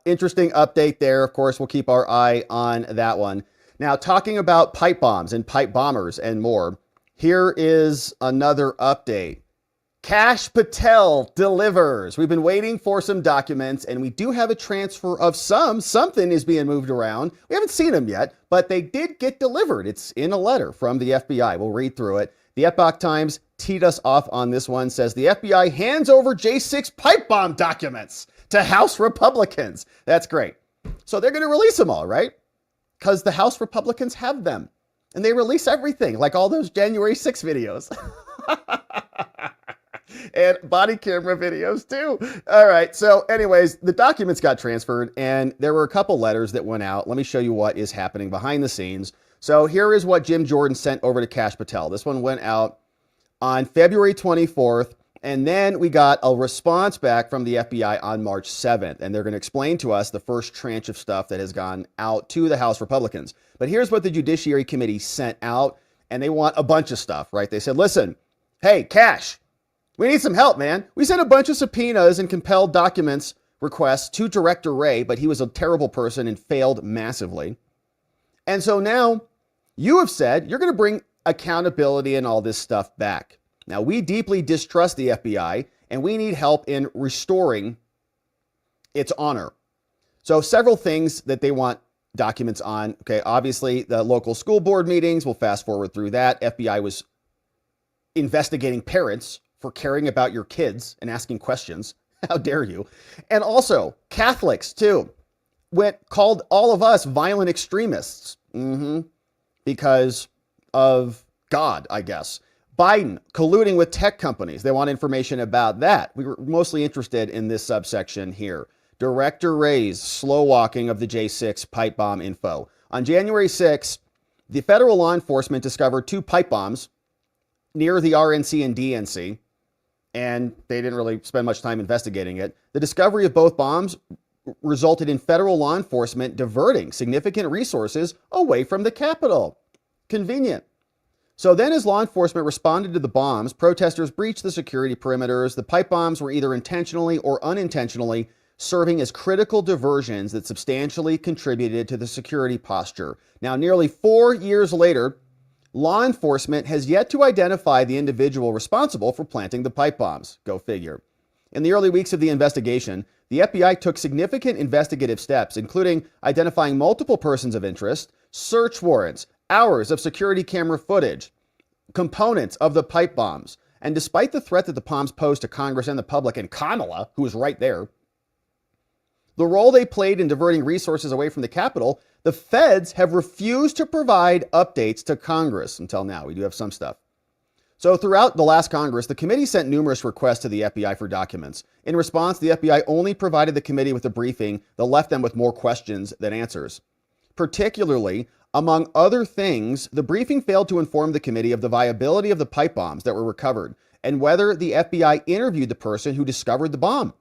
interesting update there. Of course, we'll keep our eye on that one. Now, talking about pipe bombs and pipe bombers and more, here is another update. Kash Patel delivers. We've been waiting for some documents, and we do have a transfer of something is being moved around. We haven't seen them yet, but they did get delivered. It's in a letter from the FBI. We'll read through it. The Epoch Times teed us off on this one, says the FBI hands over J6 pipe bomb documents to House Republicans. That's great. So they're going to release them all, right? Because the House Republicans have them, and they release everything, like all those January 6 videos. And body camera videos too. All right. So anyways, the documents got transferred, and there were a couple letters that went out. Let me show you what is happening behind the scenes. So here is what Jim Jordan sent over to Kash Patel. This one went out on February 24th. And then we got a response back from the FBI on March 7th. And they're going to explain to us the first tranche of stuff that has gone out to the House Republicans. But here's what the Judiciary Committee sent out. And they want a bunch of stuff, right? They said, listen, hey, Kash, we need some help, man. We sent a bunch of subpoenas and compelled documents requests to Director Wray, but he was a terrible person and failed massively. And so now you have said you're going to bring accountability and all this stuff back. Now, we deeply distrust the FBI, and we need help in restoring its honor. So several things that they want documents on. Okay, obviously, the local school board meetings, we'll fast forward through that. FBI was investigating parents for caring about your kids and asking questions. How dare you? And also Catholics too called all of us violent extremists because of God, I guess. Biden colluding with tech companies. They want information about that. We were mostly interested in this subsection here. Director Wray's slow walking of the J6 pipe bomb info. On January 6th, the federal law enforcement discovered 2 pipe bombs near the RNC and DNC, and they didn't really spend much time investigating it. The discovery of both bombs resulted in federal law enforcement diverting significant resources away from the Capitol. Convenient. So then as law enforcement responded to the bombs, protesters breached the security perimeters. The pipe bombs were either intentionally or unintentionally serving as critical diversions that substantially contributed to the security posture. Now, nearly 4 years later, law enforcement has yet to identify the individual responsible for planting the pipe bombs. Go figure. In the early weeks of the investigation, the FBI took significant investigative steps, including identifying multiple persons of interest, search warrants, hours of security camera footage, components of the pipe bombs. And despite the threat that the bombs posed to Congress and the public, and Kamala, who was right there, the role they played in diverting resources away from the Capitol, the feds have refused to provide updates to Congress until now. We do have some stuff. So throughout the last Congress, the committee sent numerous requests to the FBI for documents. In response, the FBI only provided the committee with a briefing that left them with more questions than answers. Particularly, among other things, the briefing failed to inform the committee of the viability of the pipe bombs that were recovered and whether the FBI interviewed the person who discovered the bomb.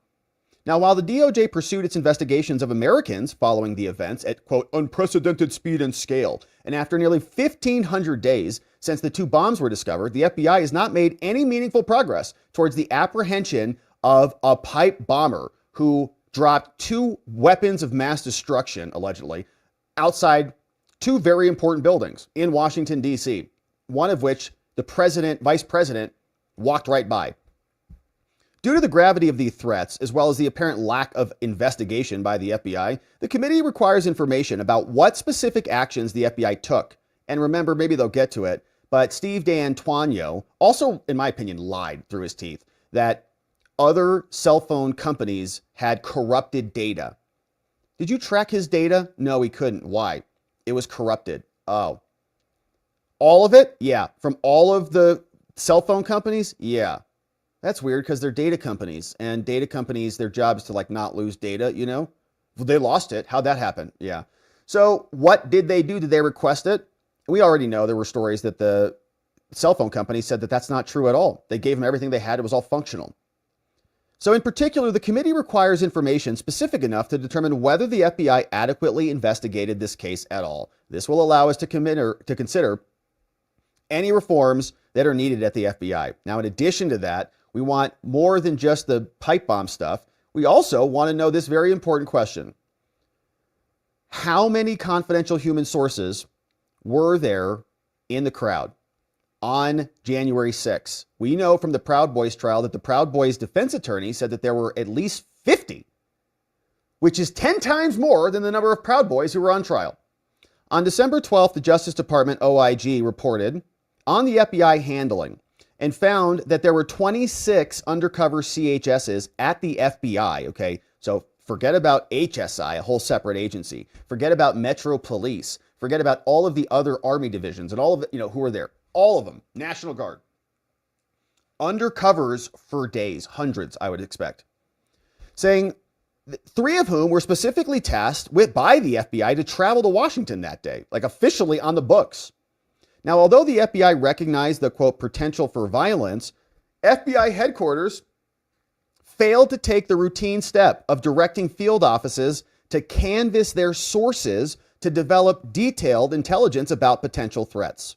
Now, while the DOJ pursued its investigations of Americans following the events at, quote, unprecedented speed and scale, and after nearly 1,500 days since the two bombs were discovered, the FBI has not made any meaningful progress towards the apprehension of a pipe bomber who dropped two weapons of mass destruction, allegedly, outside two very important buildings in Washington, D.C., one of which the vice president, walked right by. Due to the gravity of these threats, as well as the apparent lack of investigation by the FBI, the committee requires information about what specific actions the FBI took. And remember, maybe they'll get to it, but Steve D'Antuono also, in my opinion, lied through his teeth that other cell phone companies had corrupted data. Did you track his data? No, he couldn't. Why? It was corrupted. Oh. All of it? Yeah. From all of the cell phone companies? Yeah. That's weird because they're data companies, and data companies, their job is to like not lose data, you know? Well, they lost it. How'd that happen? Yeah. So what did they do? Did they request it? We already know there were stories that the cell phone company said that that's not true at all. They gave them everything they had. It was all functional. So in particular, the committee requires information specific enough to determine whether the FBI adequately investigated this case at all. This will allow us to consider any reforms that are needed at the FBI. Now, in addition to that, we want more than just the pipe bomb stuff. We also want to know this very important question. How many confidential human sources were there in the crowd on January 6th? We know from the Proud Boys trial that the Proud Boys defense attorney said that there were at least 50, which is 10 times more than the number of Proud Boys who were on trial. On December 12th, the Justice Department OIG reported on the FBI handling and found that there were 26 undercover CHSs at the FBI, okay? So forget about HSI, a whole separate agency. Forget about Metro Police. Forget about all of the other Army divisions and all of the, who are there. All of them, National Guard. Undercovers for days, hundreds, I would expect. Saying 3 of whom were specifically tasked by the FBI to travel to Washington that day, like officially on the books. Now, although the FBI recognized the, quote, potential for violence, FBI headquarters failed to take the routine step of directing field offices to canvass their sources to develop detailed intelligence about potential threats.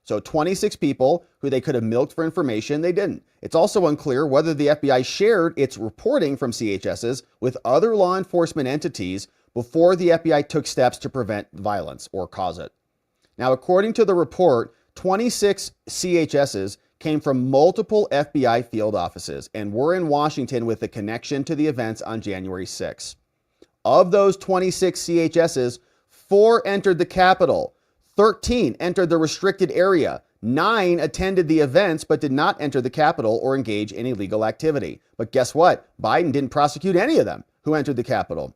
So 26 people who they could have milked for information, they didn't. It's also unclear whether the FBI shared its reporting from CHSs with other law enforcement entities before the FBI took steps to prevent violence or cause it. Now, according to the report, 26 CHSs came from multiple FBI field offices and were in Washington with a connection to the events on January 6. Of those 26 CHSs, 4 entered the Capitol, 13 entered the restricted area, 9 attended the events but did not enter the Capitol or engage in illegal activity. But guess what? Biden didn't prosecute any of them who entered the Capitol.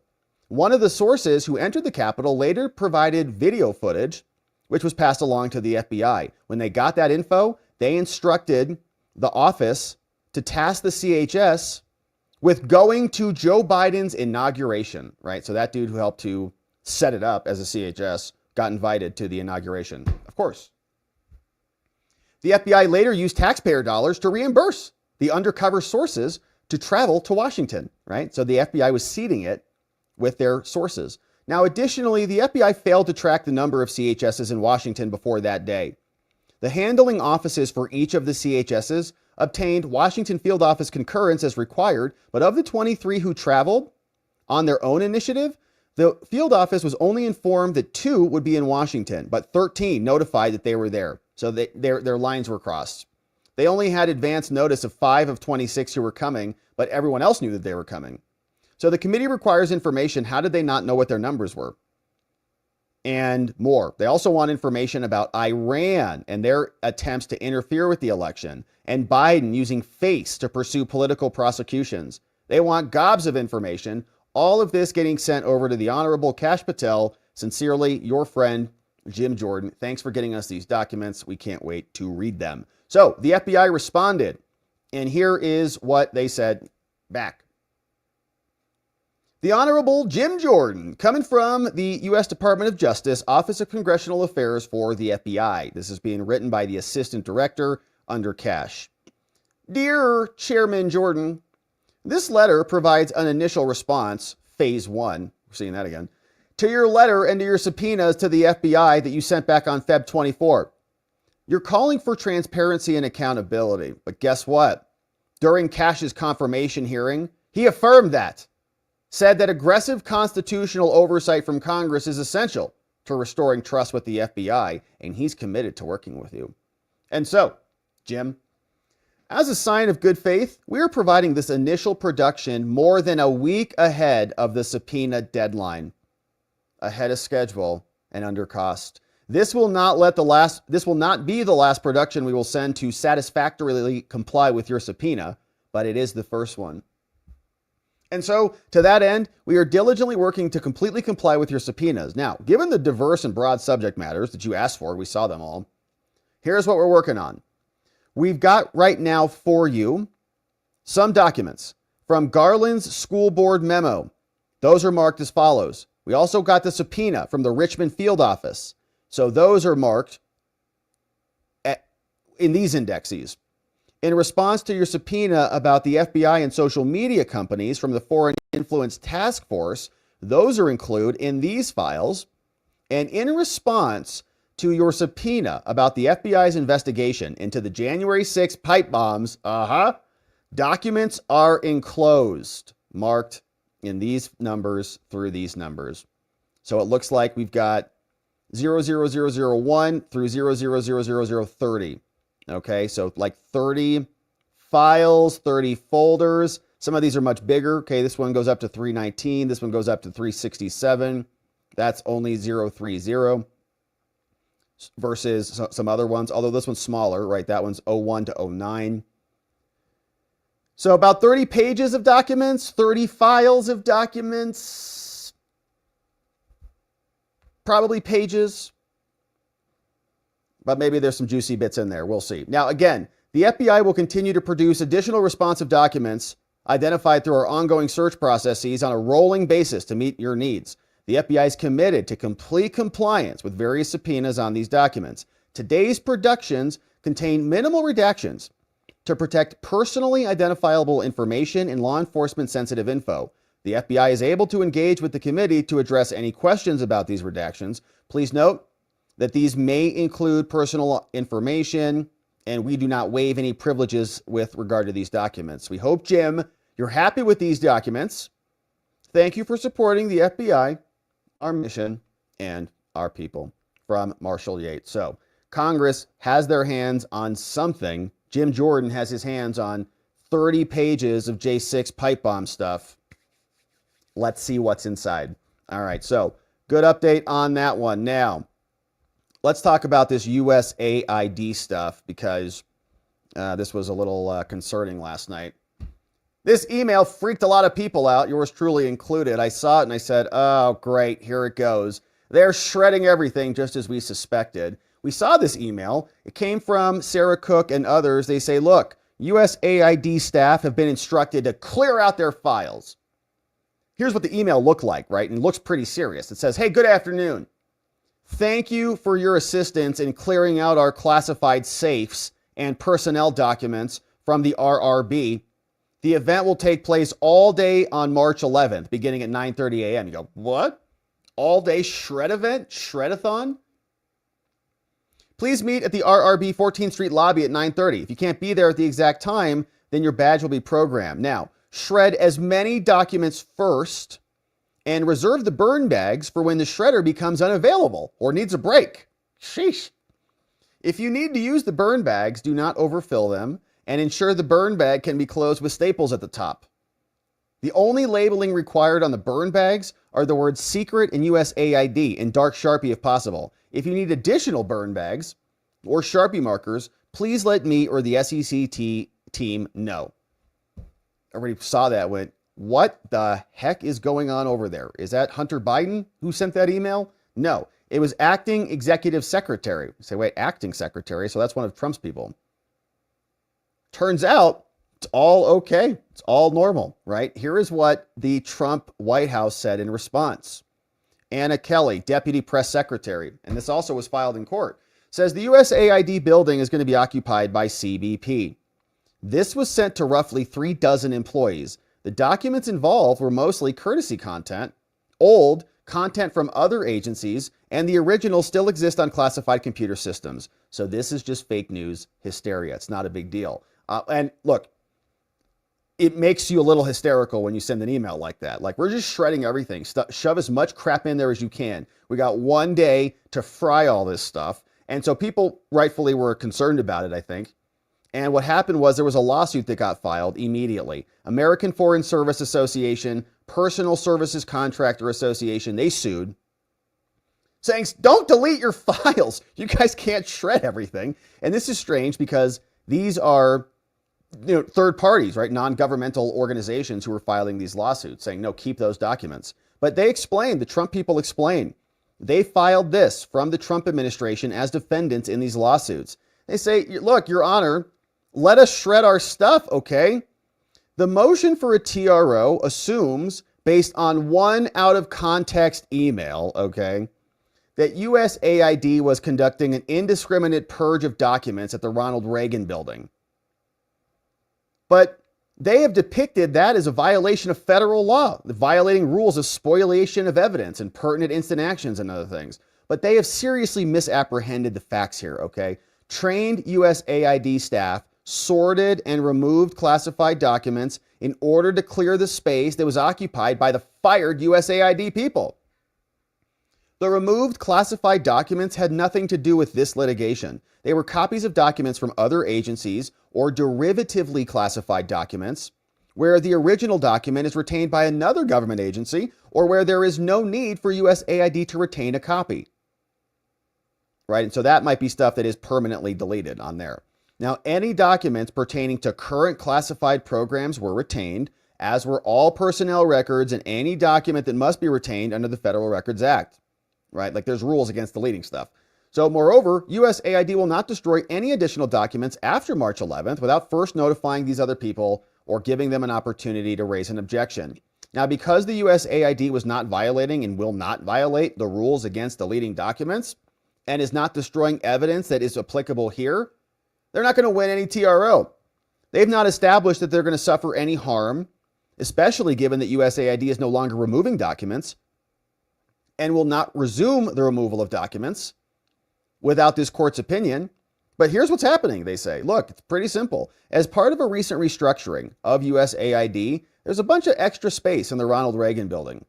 One of the sources who entered the Capitol later provided video footage which was passed along to the FBI. When they got that info, they instructed the office to task the CHS with going to Joe Biden's inauguration, right? So that dude who helped to set it up as a CHS got invited to the inauguration, of course. The FBI later used taxpayer dollars to reimburse the undercover sources to travel to Washington, right? So the FBI was seeding it with their sources. Now, additionally, the FBI failed to track the number of CHSs in Washington before that day. The handling offices for each of the CHSs obtained Washington field office concurrence as required, but of the 23 who traveled on their own initiative, the field office was only informed that 2 would be in Washington, but 13 notified that they were there. So their lines were crossed. They only had advance notice of 5 of 26 who were coming, but everyone else knew that they were coming. So the committee requires information. How did they not know what their numbers were? And more. They also want information about Iran and their attempts to interfere with the election and Biden using FACE to pursue political prosecutions. They want gobs of information. All of this getting sent over to the Honorable Kash Patel. Sincerely, your friend, Jim Jordan. Thanks for getting us these documents. We can't wait to read them. So the FBI responded, and here is what they said back. The Honorable Jim Jordan, coming from the U.S. Department of Justice, Office of Congressional Affairs for the FBI. This is being written by the Assistant Director under Kash. Dear Chairman Jordan, this letter provides an initial response, phase 1, we're seeing that again, to your letter and to your subpoenas to the FBI that you sent back on Feb 24. You're calling for transparency and accountability, but guess what? During Kash's confirmation hearing, he affirmed that, said that aggressive constitutional oversight from Congress is essential to restoring trust with the FBI, and he's committed to working with you. And so, Jim, as a sign of good faith, we are providing this initial production more than a week ahead of the subpoena deadline, ahead of schedule and under cost. This will not be the last production we will send to satisfactorily comply with your subpoena, but it is the first one. And so, to that end, we are diligently working to completely comply with your subpoenas. Now, given the diverse and broad subject matters that you asked for, we saw them all, here's what we're working on. We've got right now for you some documents from Garland's school board memo. Those are marked as follows. We also got the subpoena from the Richmond field office. So those are marked in these indexes. In response to your subpoena about the FBI and social media companies from the Foreign Influence Task Force, those are included in these files. And in response to your subpoena about the FBI's investigation into the January 6 pipe bombs, documents are enclosed, marked in these numbers through these numbers. So it looks like we've got 00001 through 0000030. Okay, so like 30 files, 30 folders. Some of these are much bigger. Okay, this one goes up to 319. This one goes up to 367. That's only 030 versus some other ones, although this one's smaller, right? That one's 01 to 09. So about 30 pages of documents, 30 files of documents, probably pages, but maybe there's some juicy bits in there. We'll see. Now, again, the FBI will continue to produce additional responsive documents identified through our ongoing search processes on a rolling basis to meet your needs. The FBI is committed to complete compliance with various subpoenas on these documents. Today's productions contain minimal redactions to protect personally identifiable information and law enforcement sensitive info. The FBI is able to engage with the committee to address any questions about these redactions. Please note that these may include personal information, and we do not waive any privileges with regard to these documents. We hope, Jim, you're happy with these documents. Thank you for supporting the FBI, our mission, and our people. From Marshall Yates. So, Congress has their hands on something. Jim Jordan has his hands on 30 pages of J6 pipe bomb stuff. Let's see what's inside. All right, so good update on that one. Now, let's talk about this USAID stuff because this was a little concerning last night. This email freaked a lot of people out, yours truly included. I saw it and I said, oh, great, here it goes. They're shredding everything just as we suspected. We saw this email. It came from Sarah Cook and others. They say, look, USAID staff have been instructed to clear out their files. Here's what the email looked like, right? And it looks pretty serious. It says, hey, good afternoon. Thank you for your assistance in clearing out our classified safes and personnel documents from the RRB. The event will take place all day on March 11th, beginning at 9:30 a.m. You go, what? All day shred event? Shredathon? Please meet at the RRB 14th Street lobby at 9:30. If you can't be there at the exact time, then your badge will be programmed. Now, shred as many documents first and reserve the burn bags for when the shredder becomes unavailable or needs a break. Sheesh. If you need to use the burn bags, do not overfill them and ensure the burn bag can be closed with staples at the top. The only labeling required on the burn bags are the words secret and USAID in dark Sharpie if possible. If you need additional burn bags or Sharpie markers, please let me or the SEC team know. Everybody saw that, went, what the heck is going on over there? Is that Hunter Biden who sent that email? No, it was acting executive secretary. You say, wait, acting secretary? So that's one of Trump's people. Turns out it's all okay. It's all normal, right? Here is what the Trump White House said in response. Anna Kelly, deputy press secretary, and this also was filed in court, says the USAID building is going to be occupied by CBP. This was sent to roughly 36 employees. The documents involved were mostly courtesy content, old content from other agencies, and the originals still exist on classified computer systems. So this is just fake news hysteria. It's not a big deal. And look, it makes you a little hysterical when you send an email like that. Like, we're just shredding everything. Shove as much crap in there as you can. We got one day to fry all this stuff. And so people rightfully were concerned about it, I think. And what happened was there was a lawsuit that got filed immediately. American Foreign Service Association, Personal Services Contractor Association, they sued, saying, don't delete your files. You guys can't shred everything. And this is strange because these are third parties, right? Non-governmental organizations who are filing these lawsuits saying, no, keep those documents. But they explained, the Trump people explained, they filed this from the Trump administration as defendants in these lawsuits. They say, look, Your Honor, let us shred our stuff, okay? The motion for a TRO assumes, based on one out of context email, okay, that USAID was conducting an indiscriminate purge of documents at the Ronald Reagan building. But they have depicted that as a violation of federal law, violating rules of spoliation of evidence and pertinent instant actions and other things. But they have seriously misapprehended the facts here, okay? Trained USAID staff sorted and removed classified documents in order to clear the space that was occupied by the fired USAID people. The removed classified documents had nothing to do with this litigation. They were copies of documents from other agencies or derivatively classified documents where the original document is retained by another government agency or where there is no need for USAID to retain a copy. Right? And so that might be stuff that is permanently deleted on there. Now, any documents pertaining to current classified programs were retained, as were all personnel records and any document that must be retained under the Federal Records Act. Right? Like, there's rules against deleting stuff. So moreover, USAID will not destroy any additional documents after March 11th without first notifying these other people or giving them an opportunity to raise an objection. Now, because the USAID was not violating and will not violate the rules against deleting documents and is not destroying evidence that is applicable here, they're not going to win any TRO. They've not established that they're going to suffer any harm, especially given that USAID is no longer removing documents and will not resume the removal of documents without this court's opinion. But here's what's happening, they say. Look, it's pretty simple. As part of a recent restructuring of USAID, there's a bunch of extra space in the Ronald Reagan building.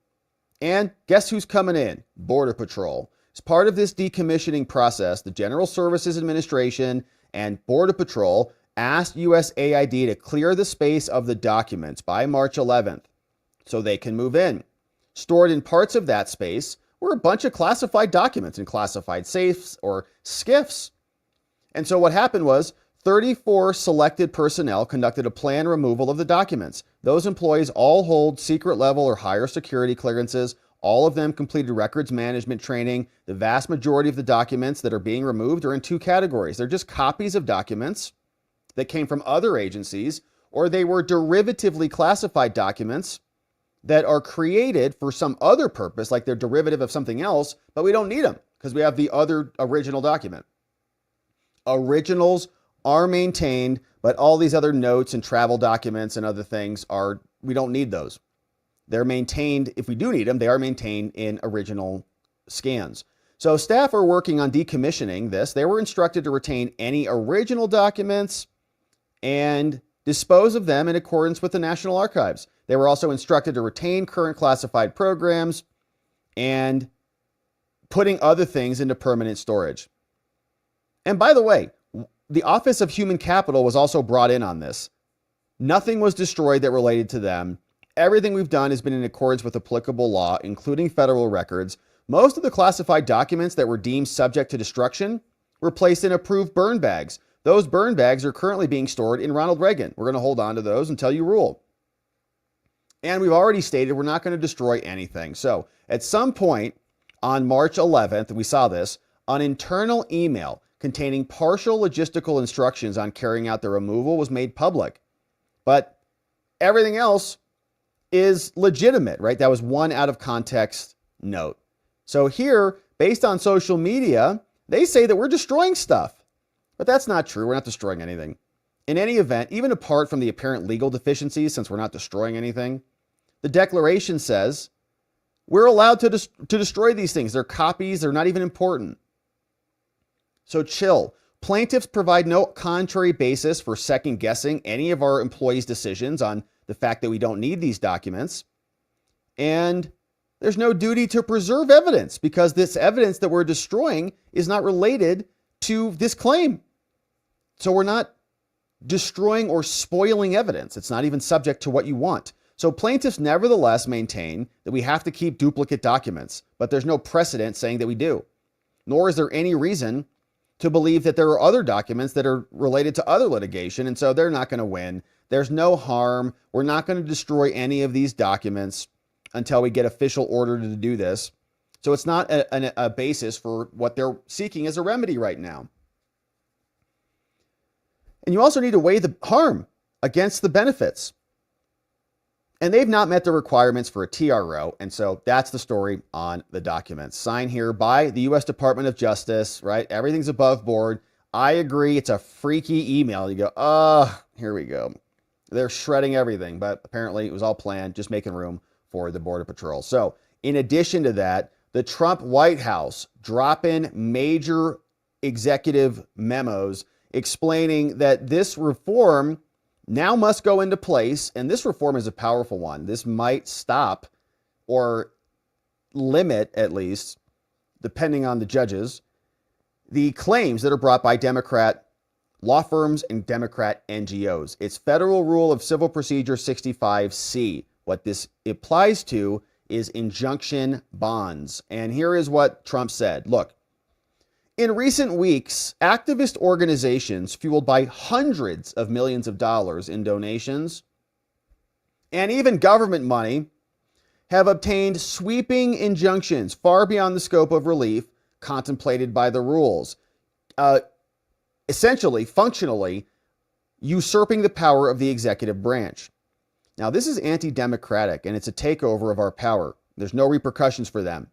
And guess who's coming in? Border Patrol. As part of this decommissioning process, the General Services Administration and Border Patrol asked USAID to clear the space of the documents by March 11th so they can move in. Stored in parts of that space were a bunch of classified documents in classified safes or SCIFs. And so what happened was 34 selected personnel conducted a planned removal of the documents. Those employees all hold secret level or higher security clearances. All of them completed records management training. The vast majority of the documents that are being removed are in two categories. They're just copies of documents that came from other agencies, or they were derivatively classified documents that are created for some other purpose, like they're derivative of something else, but we don't need them because we have the other original document. Originals are maintained, but all these other notes and travel documents and other things we don't need those. They're maintained, if we do need them, they are maintained in original scans. So staff are working on decommissioning this. They were instructed to retain any original documents and dispose of them in accordance with the National Archives. They were also instructed to retain current classified programs and putting other things into permanent storage. And by the way, the Office of Human Capital was also brought in on this. Nothing was destroyed that related to them. Everything we've done has been in accordance with applicable law, including federal records. Most of the classified documents that were deemed subject to destruction were placed in approved burn bags. Those burn bags are currently being stored in Ronald Reagan. We're going to hold on to those until you rule. And we've already stated we're not going to destroy anything. So at some point on March 11th, we saw this, an internal email containing partial logistical instructions on carrying out the removal was made public. But everything else is legitimate, right? That was one out of context note. So here, based on social media, they say that we're destroying stuff. But that's not true. We're not destroying anything. In any event, even apart from the apparent legal deficiencies, since we're not destroying anything, the declaration says we're allowed to destroy these things. They're copies. They're not even important. So chill. Plaintiffs provide no contrary basis for second guessing any of our employees' decisions on the fact that we don't need these documents. And there's no duty to preserve evidence because this evidence that we're destroying is not related to this claim. So we're not destroying or spoiling evidence. It's not even subject to what you want. So plaintiffs nevertheless maintain that we have to keep duplicate documents, but there's no precedent saying that we do. Nor is there any reason to believe that there are other documents that are related to other litigation, and so they're not going to win. There's no harm. We're not going to destroy any of these documents until we get official order to do this. So it's not a basis for what they're seeking as a remedy right now. And you also need to weigh the harm against the benefits. And they've not met the requirements for a TRO. And so that's the story on the documents. Signed here by the U.S. Department of Justice, right? Everything's above board. I agree. It's a freaky email. You go, here we go. They're shredding everything. But apparently it was all planned, just making room for the Border Patrol. So in addition to that, the Trump White House drop in major executive memos explaining that this reform now must go into place, and this reform is a powerful one. This might stop or limit, at least, depending on the judges, the claims that are brought by Democrat law firms and Democrat NGOs. It's Federal Rule of Civil Procedure 65C. What this applies to is injunction bonds. And here is what Trump said. Look, in recent weeks, activist organizations fueled by hundreds of millions of dollars in donations and even government money have obtained sweeping injunctions far beyond the scope of relief contemplated by the rules, essentially, functionally, usurping the power of the executive branch. Now, this is anti-democratic, and it's a takeover of our power. There's no repercussions for them.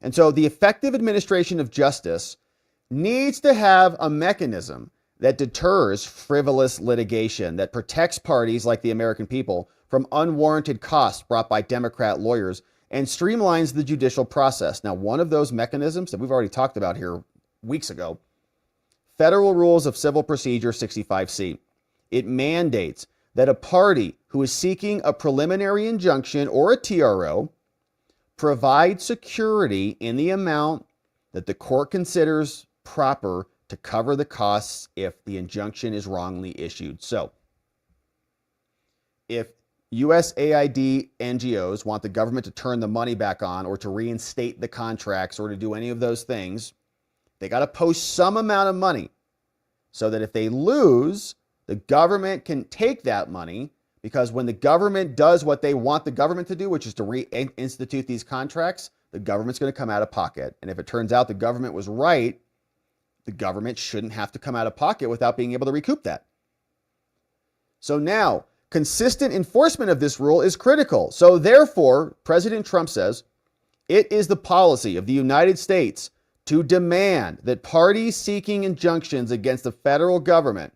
And so the effective administration of justice needs to have a mechanism that deters frivolous litigation, that protects parties like the American people from unwarranted costs brought by Democrat lawyers, and streamlines the judicial process. Now, one of those mechanisms that we've already talked about here weeks ago, Federal Rules of Civil Procedure 65C. It mandates that a party who is seeking a preliminary injunction or a TRO provide security in the amount that the court considers proper to cover the costs if the injunction is wrongly issued. So, if USAID NGOs want the government to turn the money back on or to reinstate the contracts or to do any of those things, they got to post some amount of money so that if they lose, the government can take that money. Because when the government does what they want the government to do, which is to reinstitute these contracts, the government's going to come out of pocket. And if it turns out the government was right, the government shouldn't have to come out of pocket without being able to recoup that. So now, consistent enforcement of this rule is critical. So therefore, President Trump says, it is the policy of the United States to demand that parties seeking injunctions against the federal government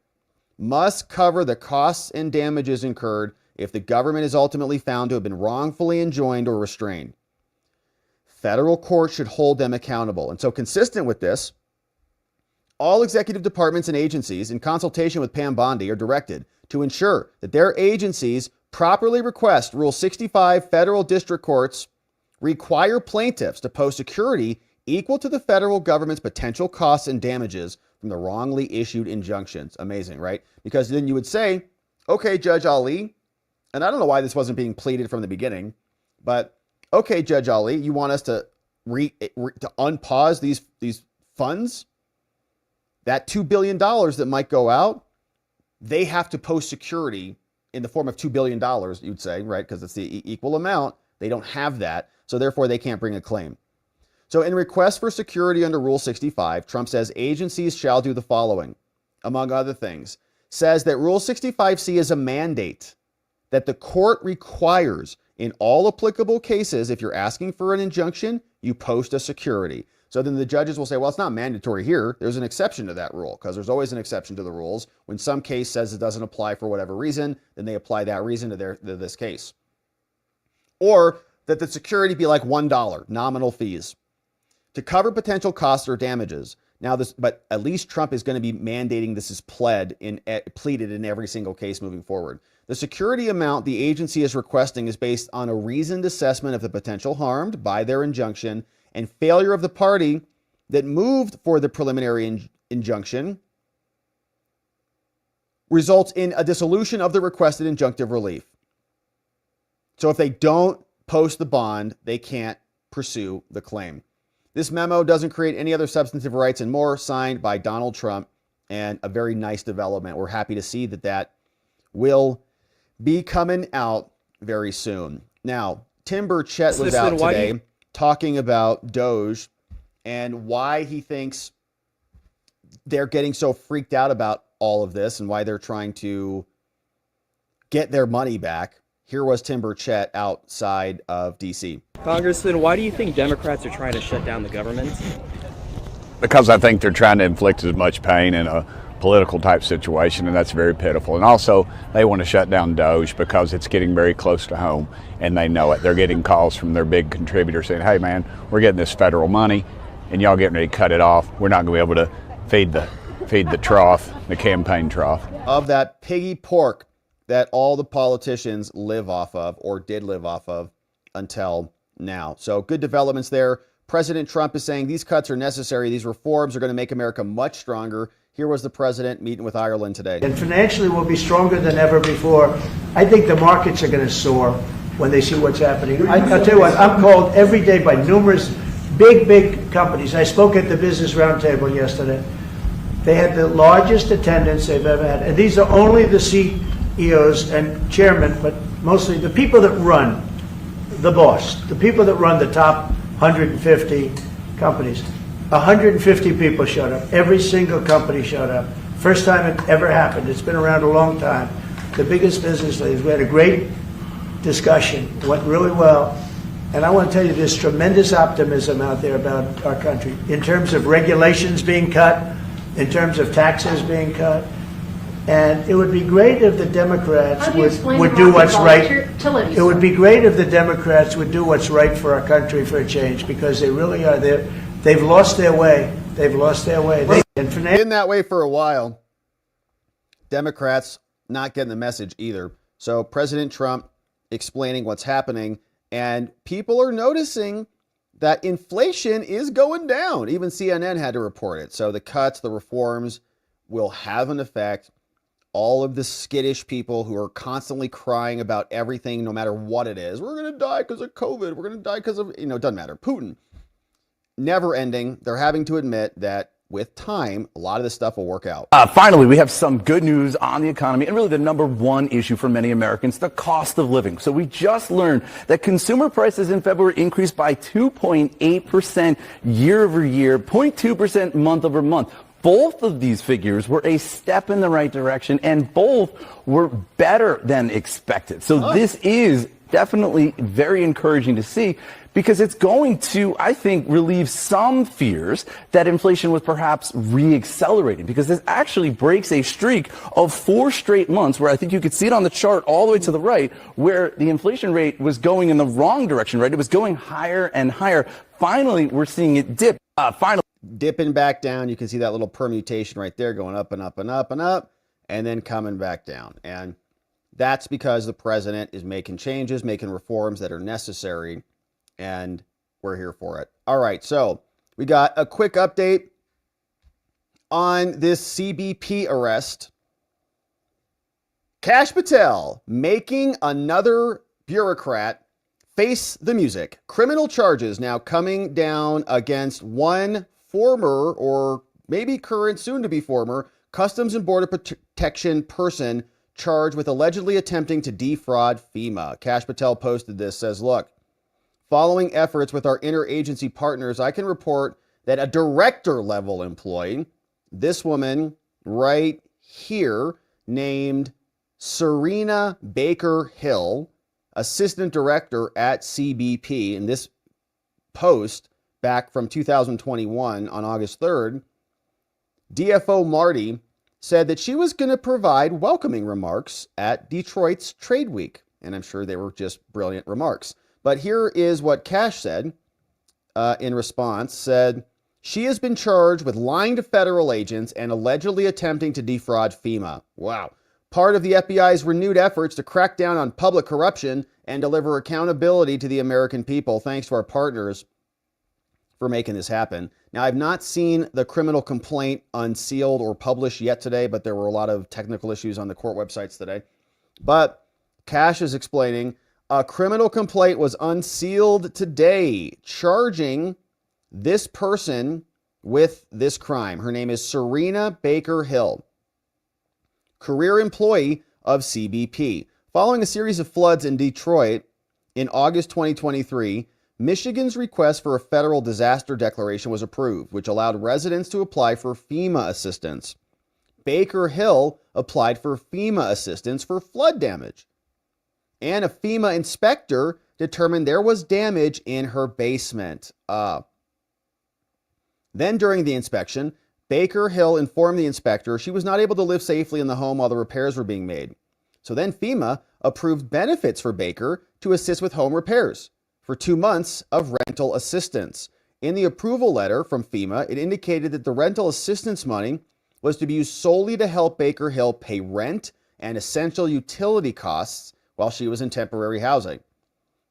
must cover the costs and damages incurred if the government is ultimately found to have been wrongfully enjoined or restrained. Federal courts should hold them accountable. And so consistent with this, all executive departments and agencies in consultation with Pam Bondi are directed to ensure that their agencies properly request Rule 65 federal district courts require plaintiffs to post security equal to the federal government's potential costs and damages from the wrongly issued injunctions. Amazing, right? Because then you would say, okay, Judge Ali, and I don't know why this wasn't being pleaded from the beginning, but okay, Judge Ali, you want us to unpause these funds? That $2 billion that might go out, they have to post security in the form of $2 billion, you'd say, right? Because it's the equal amount. They don't have that, so therefore they can't bring a claim. So in request for security under Rule 65, Trump says agencies shall do the following, among other things. Says that Rule 65C is a mandate that the court requires in all applicable cases. If you're asking for an injunction, you post a security. So then the judges will say, well, it's not mandatory here. There's an exception to that rule, because there's always an exception to the rules. When some case says it doesn't apply for whatever reason, then they apply that reason to this case. Or that the security be like $1, nominal fees, to cover potential costs or damages. Now but at least Trump is going to be mandating this is pleaded in every single case moving forward. The security amount the agency is requesting is based on a reasoned assessment of the potential harmed by their injunction and failure of the party that moved for the preliminary injunction results in a dissolution of the requested injunctive relief. So if they don't post the bond, they can't pursue the claim. This memo doesn't create any other substantive rights and more, signed by Donald Trump, and a very nice development. We're happy to see that will be coming out very soon. Now, Tim Burchett was out today talking about Doge and why he thinks they're getting so freaked out about all of this and why they're trying to get their money back. Here was Tim Burchett outside of D.C. Congressman, why do you think Democrats are trying to shut down the government? Because I think they're trying to inflict as much pain in a political type situation, and that's very pitiful. And also, they want to shut down Doge because it's getting very close to home, and they know it. They're getting calls from their big contributors saying, hey man, we're getting this federal money, and y'all getting ready to cut it off. We're not going to be able to feed the trough, the campaign trough. Of that piggy pork that all the politicians live off of, or did live off of, until now. So good developments there. President Trump is saying these cuts are necessary. These reforms are going to make America much stronger. Here was the president meeting with Ireland today. And financially we'll be stronger than ever before. I think the markets are going to soar when they see what's happening. I'll tell you what, I'm called every day by numerous big companies. I spoke at the Business Roundtable yesterday. They had the largest attendance they've ever had. And these are only the CEOs and chairmen, but mostly the people that run the boss, the people that run the top 150 companies. 150 people showed up. Every single company showed up. First time it ever happened. It's been around a long time. The biggest business leaders. We had a great discussion. It went really well. And I want to tell you, there's tremendous optimism out there about our country in terms of regulations being cut, in terms of taxes being cut. And it would be great if the Democrats would do what's right. It would be great if the Democrats would do what's right for our country for a change, because they really are there. They've lost their way. They've lost their way. Been that way for a while. Democrats not getting the message either. So President Trump explaining what's happening, and people are noticing that inflation is going down. Even CNN had to report it. So the cuts, the reforms will have an effect. All of the skittish people who are constantly crying about everything, no matter what it is. We're going to die because of COVID. We're going to die because of, it doesn't matter. Putin. Never ending. They're having to admit that with time, a lot of this stuff will work out. Finally, we have some good news on the economy and really the number one issue for many Americans, the cost of living. So we just learned that consumer prices in February increased by 2.8% year over year, 0.2% month over month. Both of these figures were a step in the right direction, and both were better than expected. So this is definitely very encouraging to see, because it's going to, I think, relieve some fears that inflation was perhaps re-accelerating, because this actually breaks a streak of 4 straight months where I think you could see it on the chart all the way to the right, where the inflation rate was going in the wrong direction, right? It was going higher and higher. Finally, we're seeing it dip. Dipping back down. You can see that little permutation right there going up and up and up and up, and then coming back down. And that's because the president is making changes, making reforms that are necessary, and we're here for it. All right, so we got a quick update on this CBP arrest. Kash Patel making another bureaucrat face the music. Criminal charges now coming down against one former, or maybe current, soon to be former, Customs and Border Protection person charged with allegedly attempting to defraud FEMA. Kash Patel posted this, says, look, Following efforts with our interagency partners, I can report that a director level employee, this woman right here, named Serena Baker Hill, assistant director at CBP, in this post back from 2021 on August 3rd, DFO Marty said that she was going to provide welcoming remarks at Detroit's Trade Week. And I'm sure they were just brilliant remarks. But here is what Kash said in response, said, she has been charged with lying to federal agents and allegedly attempting to defraud FEMA. Wow. Part of the FBI's renewed efforts to crack down on public corruption and deliver accountability to the American people. Thanks to our partners for making this happen. Now, I've not seen the criminal complaint unsealed or published yet today, but there were a lot of technical issues on the court websites today. But Kash is explaining a criminal complaint was unsealed today, charging this person with this crime. Her name is Serena Baker Hill, career employee of CBP. Following a series of floods in Detroit in August 2023, Michigan's request for a federal disaster declaration was approved, which allowed residents to apply for FEMA assistance. Baker Hill applied for FEMA assistance for flood damage. And a FEMA inspector determined there was damage in her basement. Then during the inspection, Baker Hill informed the inspector she was not able to live safely in the home while the repairs were being made. So then FEMA approved benefits for Baker to assist with home repairs for 2 months of rental assistance. In the approval letter from FEMA, it indicated that the rental assistance money was to be used solely to help Baker Hill pay rent and essential utility costs while she was in temporary housing.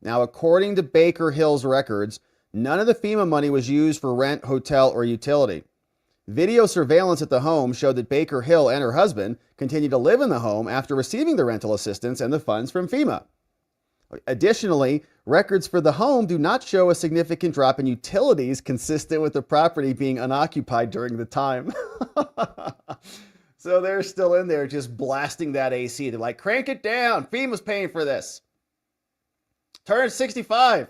Now, according to Baker Hill's records, none of the FEMA money was used for rent, hotel, or utility. Video surveillance at the home showed that Baker Hill and her husband continued to live in the home after receiving the rental assistance and the funds from FEMA. Additionally, records for the home do not show a significant drop in utilities consistent with the property being unoccupied during the time. So they're still in there just blasting that AC. They're like, crank it down. FEMA's paying for this. Turn 65.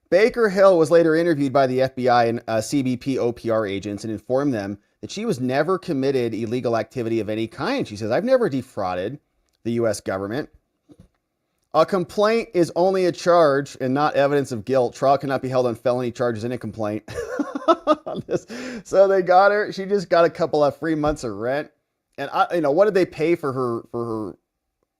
Baker Hill was later interviewed by the FBI and CBP OPR agents and informed them that she was never committed illegal activity of any kind. She says, I've never defrauded the U.S. government. A complaint is only a charge and not evidence of guilt. Trial cannot be held on felony charges in a complaint. So they got her. She just got a couple of free months of rent. And what did they pay for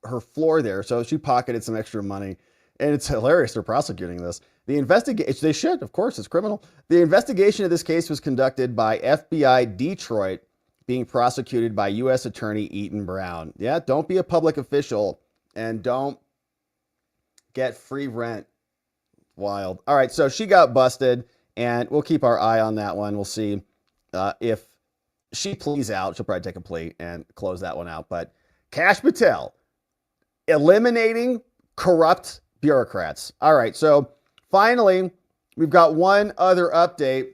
her floor there? So she pocketed some extra money. And it's hilarious they're prosecuting this. The investigation, they should, of course, it's criminal. The investigation of this case was conducted by FBI Detroit, being prosecuted by U.S. Attorney Eaton Brown. Yeah, don't be a public official and don't get free rent. Wild. All right, so she got busted, and we'll keep our eye on that one. We'll see if she pleads out. She'll probably take a plea and close that one out. But Kash Patel, eliminating corrupt bureaucrats. All right, so finally, we've got one other update.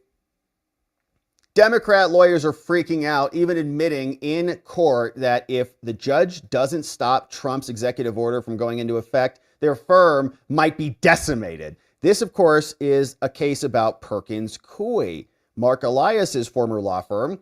Democrat lawyers are freaking out, even admitting in court that if the judge doesn't stop Trump's executive order from going into effect, their firm might be decimated. This, of course, is a case about Perkins Coie, Mark Elias's former law firm,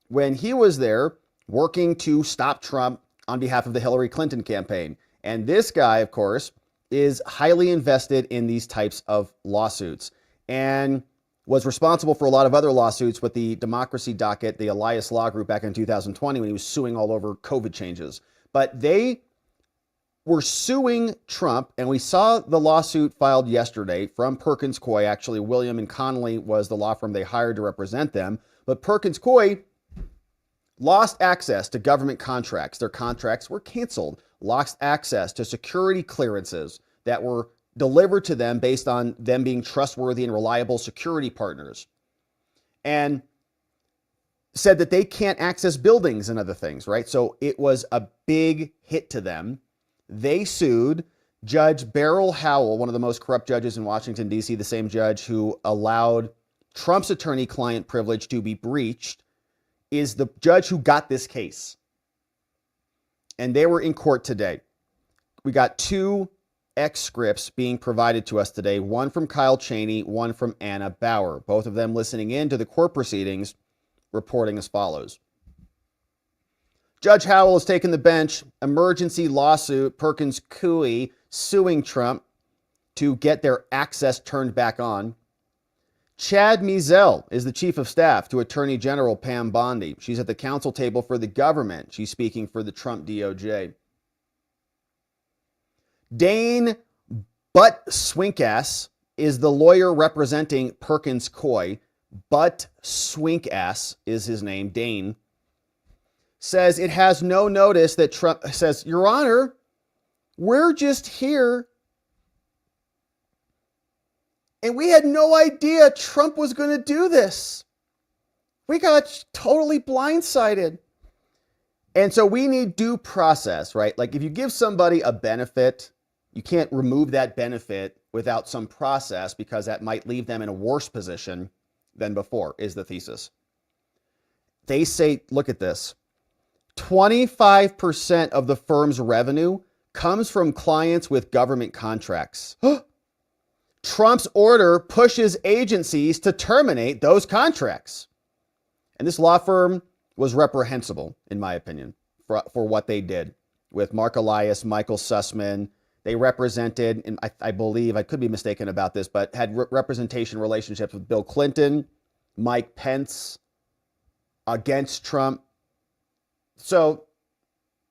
when he was there working to stop Trump on behalf of the Hillary Clinton campaign. And this guy, of course, is highly invested in these types of lawsuits and was responsible for a lot of other lawsuits with the Democracy Docket, the Elias Law Group, back in 2020 when he was suing all over COVID changes. But they were suing Trump, and we saw the lawsuit filed yesterday from Perkins Coie. Actually, William and Connolly was the law firm they hired to represent them. But Perkins Coie lost access to government contracts. Their contracts were canceled. Lost access to security clearances that were delivered to them based on them being trustworthy and reliable security partners. And said that they can't access buildings and other things, right? So it was a big hit to them. They sued Judge Beryl Howell, one of the most corrupt judges in Washington, D.C., the same judge who allowed Trump's attorney-client privilege to be breached, is the judge who got this case. And they were in court today. We got two excerpts being provided to us today, one from Kyle Cheney, one from Anna Bauer, both of them listening in to the court proceedings, reporting as follows. Judge Howell has taken the bench. Emergency lawsuit, Perkins Coie suing Trump to get their access turned back on. Chad Mizell is the chief of staff to Attorney General Pam Bondi. She's at the counsel table for the government. She's speaking for the Trump DOJ. Dane Butt Swinkass is the lawyer representing Perkins Coie. Butt Swinkass is his name, Dane. Says it has no notice that Trump says, Your Honor, we're just here. And we had no idea Trump was going to do this. We got totally blindsided. And so we need due process, right? Like if you give somebody a benefit, you can't remove that benefit without some process because that might leave them in a worse position than before, is the thesis. They say, look at this. 25% of the firm's revenue comes from clients with government contracts. Trump's order pushes agencies to terminate those contracts. And this law firm was reprehensible, in my opinion, for what they did with Mark Elias, Michael Sussman. They represented, and I believe, I could be mistaken about this, but had representation relationships with Bill Clinton, Mike Pence, against Trump. So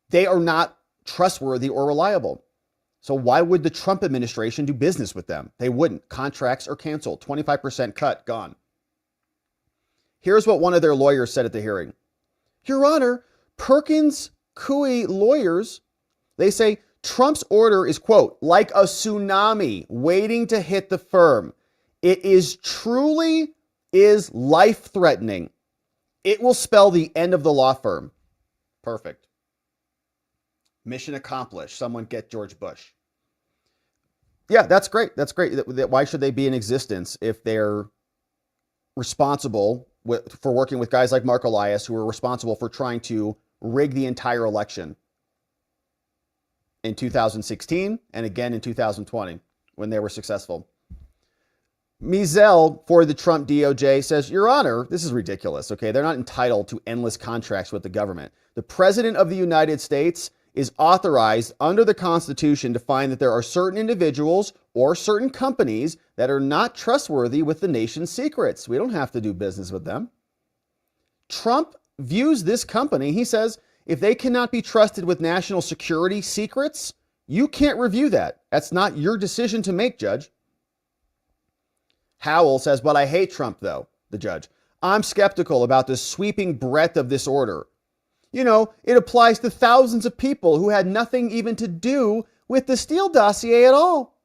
they are not trustworthy or reliable. So why would the Trump administration do business with them? They wouldn't. Contracts are canceled. 25% cut, gone. Here's what one of their lawyers said at the hearing. Your Honor, Perkins Coie lawyers, they say Trump's order is, quote, like a tsunami waiting to hit the firm. It is truly is life-threatening. It will spell the end of the law firm. Perfect. Mission accomplished. Someone get George Bush. Yeah, that's great. That's great. Why should they be in existence if they're responsible for working with guys like Mark Elias, who are responsible for trying to rig the entire election in 2016 and again in 2020 when they were successful? Mizell for the Trump DOJ says, Your Honor, this is ridiculous. Okay, they're not entitled to endless contracts with the government. The President of the United States is authorized under the Constitution to find that there are certain individuals or certain companies that are not trustworthy with the nation's secrets. We don't have to do business with them. Trump views this company, he says, if they cannot be trusted with national security secrets, you can't review that. That's not your decision to make, Judge. Howell says, but I hate Trump, though, the judge. I'm skeptical about the sweeping breadth of this order. You know, it applies to thousands of people who had nothing even to do with the Steele dossier at all.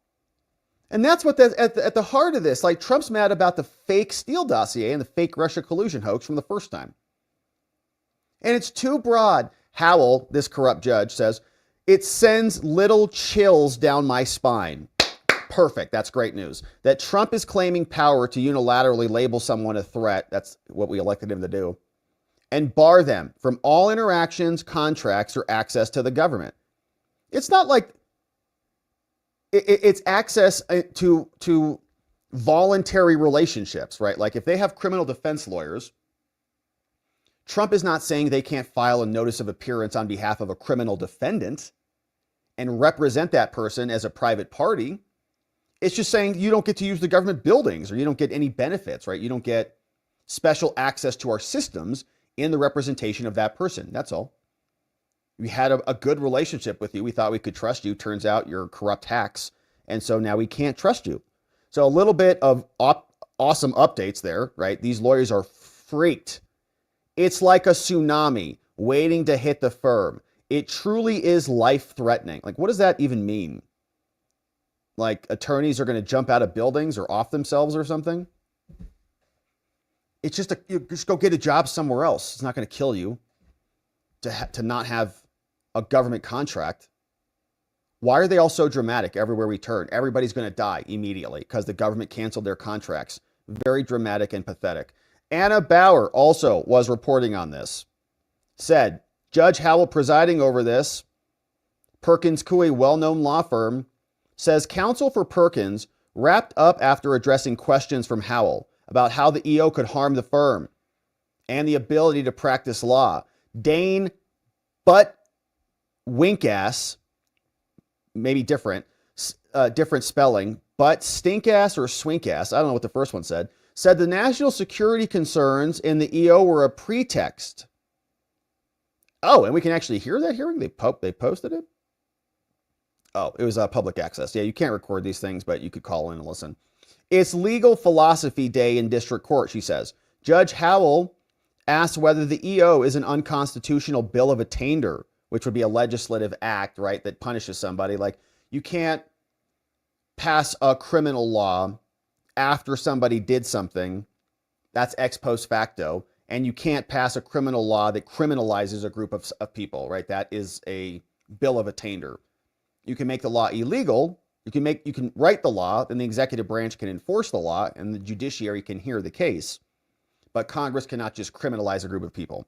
And that's what at the heart of this. Like, Trump's mad about the fake Steele dossier and the fake Russia collusion hoax from the first time. And it's too broad. Howell, this corrupt judge, says, it sends little chills down my spine. Perfect. That's great news. That Trump is claiming power to unilaterally label someone a threat. That's what we elected him to do. And bar them from all interactions, contracts, or access to the government. It's not like it's access to voluntary relationships, right? Like if they have criminal defense lawyers, Trump is not saying they can't file a notice of appearance on behalf of a criminal defendant and represent that person as a private party. It's just saying you don't get to use the government buildings or you don't get any benefits, right? You don't get special access to our systems in the representation of that person. That's all. We had a good relationship with you. We thought we could trust you. Turns out you're corrupt hacks. And so now we can't trust you. So a little bit of awesome updates there, right? These lawyers are freaked. It's like a tsunami waiting to hit the firm. It truly is life-threatening. Like, what does that even mean? Like attorneys are going to jump out of buildings or off themselves or something? It's just you just go get a job somewhere else. It's not going to kill you to not have a government contract. Why are they all so dramatic everywhere we turn? Everybody's going to die immediately because the government canceled their contracts. Very dramatic and pathetic. Anna Bauer also was reporting on this. Said, Judge Howell presiding over this, Perkins Coie, well-known law firm, says counsel for Perkins wrapped up after addressing questions from Howell about how the EO could harm the firm and the ability to practice law. Dane Butt Winkass, maybe different spelling, but Stinkass or Swinkass, I don't know what the first one said the national security concerns in the EO were a pretext. Oh, and we can actually hear that hearing? They posted it? Oh, it was public access. Yeah, you can't record these things, but you could call in and listen. It's legal philosophy day in district court, she says. Judge Howell asked whether the EO is an unconstitutional bill of attainder, which would be a legislative act, right, that punishes somebody. Like, you can't pass a criminal law after somebody did something. That's ex post facto. And you can't pass a criminal law that criminalizes a group of people, right? That is a bill of attainder. You can make the law illegal. You can write the law, then the executive branch can enforce the law, and the judiciary can hear the case. But Congress cannot just criminalize a group of people.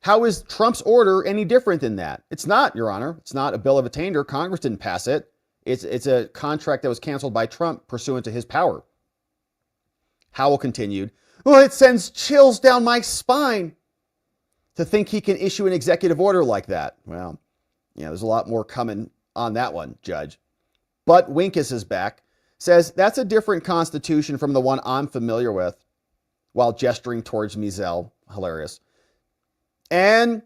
How is Trump's order any different than that? It's not, Your Honor. It's not a bill of attainder. Congress didn't pass it. It's a contract that was canceled by Trump pursuant to his power. Howell continued, well, it sends chills down my spine to think he can issue an executive order like that. Well, yeah, there's a lot more coming on that one, Judge. But Winkus is back, says that's a different constitution from the one I'm familiar with, while gesturing towards Mizell. Hilarious. And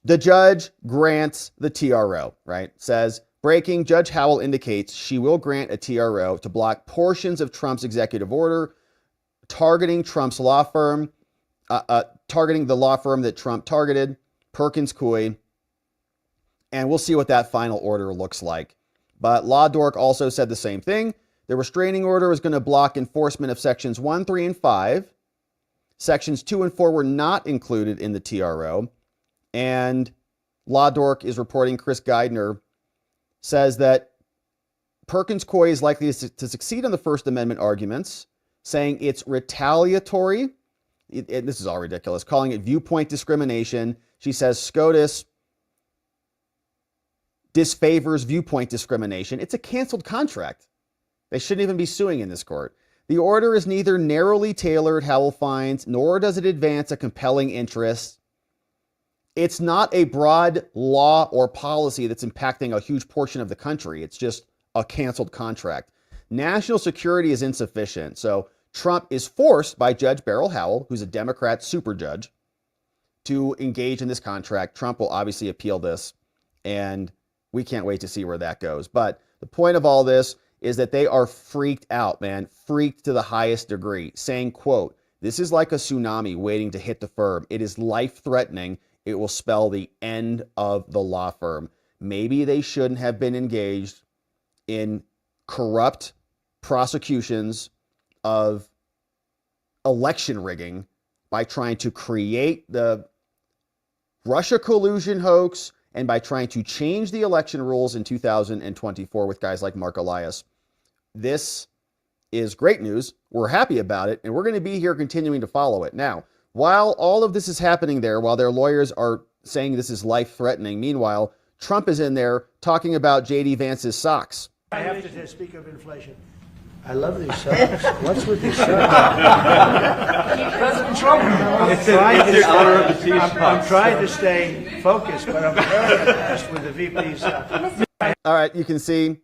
the judge grants the TRO, right? Says, breaking, Judge Howell indicates she will grant a TRO to block portions of Trump's executive order targeting Trump's law firm, targeting the law firm that Trump targeted, Perkins Coie. And we'll see what that final order looks like. But Law Dork also said the same thing. The restraining order was going to block enforcement of sections 1, 3, and 5. Sections 2 and 4 were not included in the TRO. And Law Dork is reporting, Chris Geidner says that Perkins Coie is likely to succeed on the First Amendment arguments, saying it's retaliatory. This is all ridiculous. Calling it viewpoint discrimination. She says SCOTUS disfavors viewpoint discrimination. It's a canceled contract. They shouldn't even be suing in this court. The order is neither narrowly tailored, Howell finds, nor does it advance a compelling interest. It's not a broad law or policy that's impacting a huge portion of the country. It's just a canceled contract. National security is insufficient. So Trump is forced by Judge Beryl Howell, who's a Democrat super judge, to engage in this contract. Trump will obviously appeal this, and we can't wait to see where that goes. But the point of all this is that they are freaked out, man, freaked to the highest degree, saying, quote, this is like a tsunami waiting to hit the firm. It is life-threatening. It will spell the end of the law firm. Maybe they shouldn't have been engaged in corrupt prosecutions of election rigging by trying to create the Russia collusion hoax and by trying to change the election rules in 2024 with guys like Mark Elias. This is great news. We're happy about it, and we're going to be here continuing to follow it. Now, while all of this is happening there, while their lawyers are saying this is life-threatening, meanwhile, Trump is in there talking about J.D. Vance's socks. I have to speak of inflation. I love these socks. What's with these socks? President Trump. I'm trying to stay focused, but I'm very impressed with the VP's. All right, you can see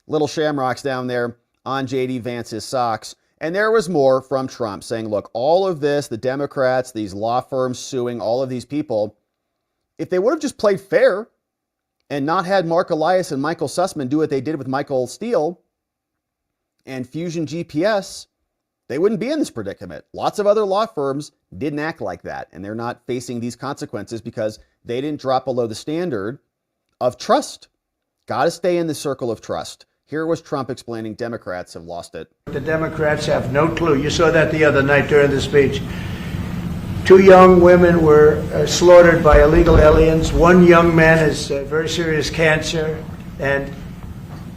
little shamrocks down there on J.D. Vance's socks. And there was more from Trump saying, look, all of this, the Democrats, these law firms suing all of these people, if they would have just played fair and not had Mark Elias and Michael Sussman do what they did with Michael Steele and Fusion GPS, they wouldn't be in this predicament. Lots of other law firms didn't act like that, and they're not facing these consequences because they didn't drop below the standard of trust. Got to stay in the circle of trust. Here was Trump explaining Democrats have lost it. The Democrats have no clue. You saw that the other night during the speech. 2 young women were slaughtered by illegal aliens. 1 young man has very serious cancer and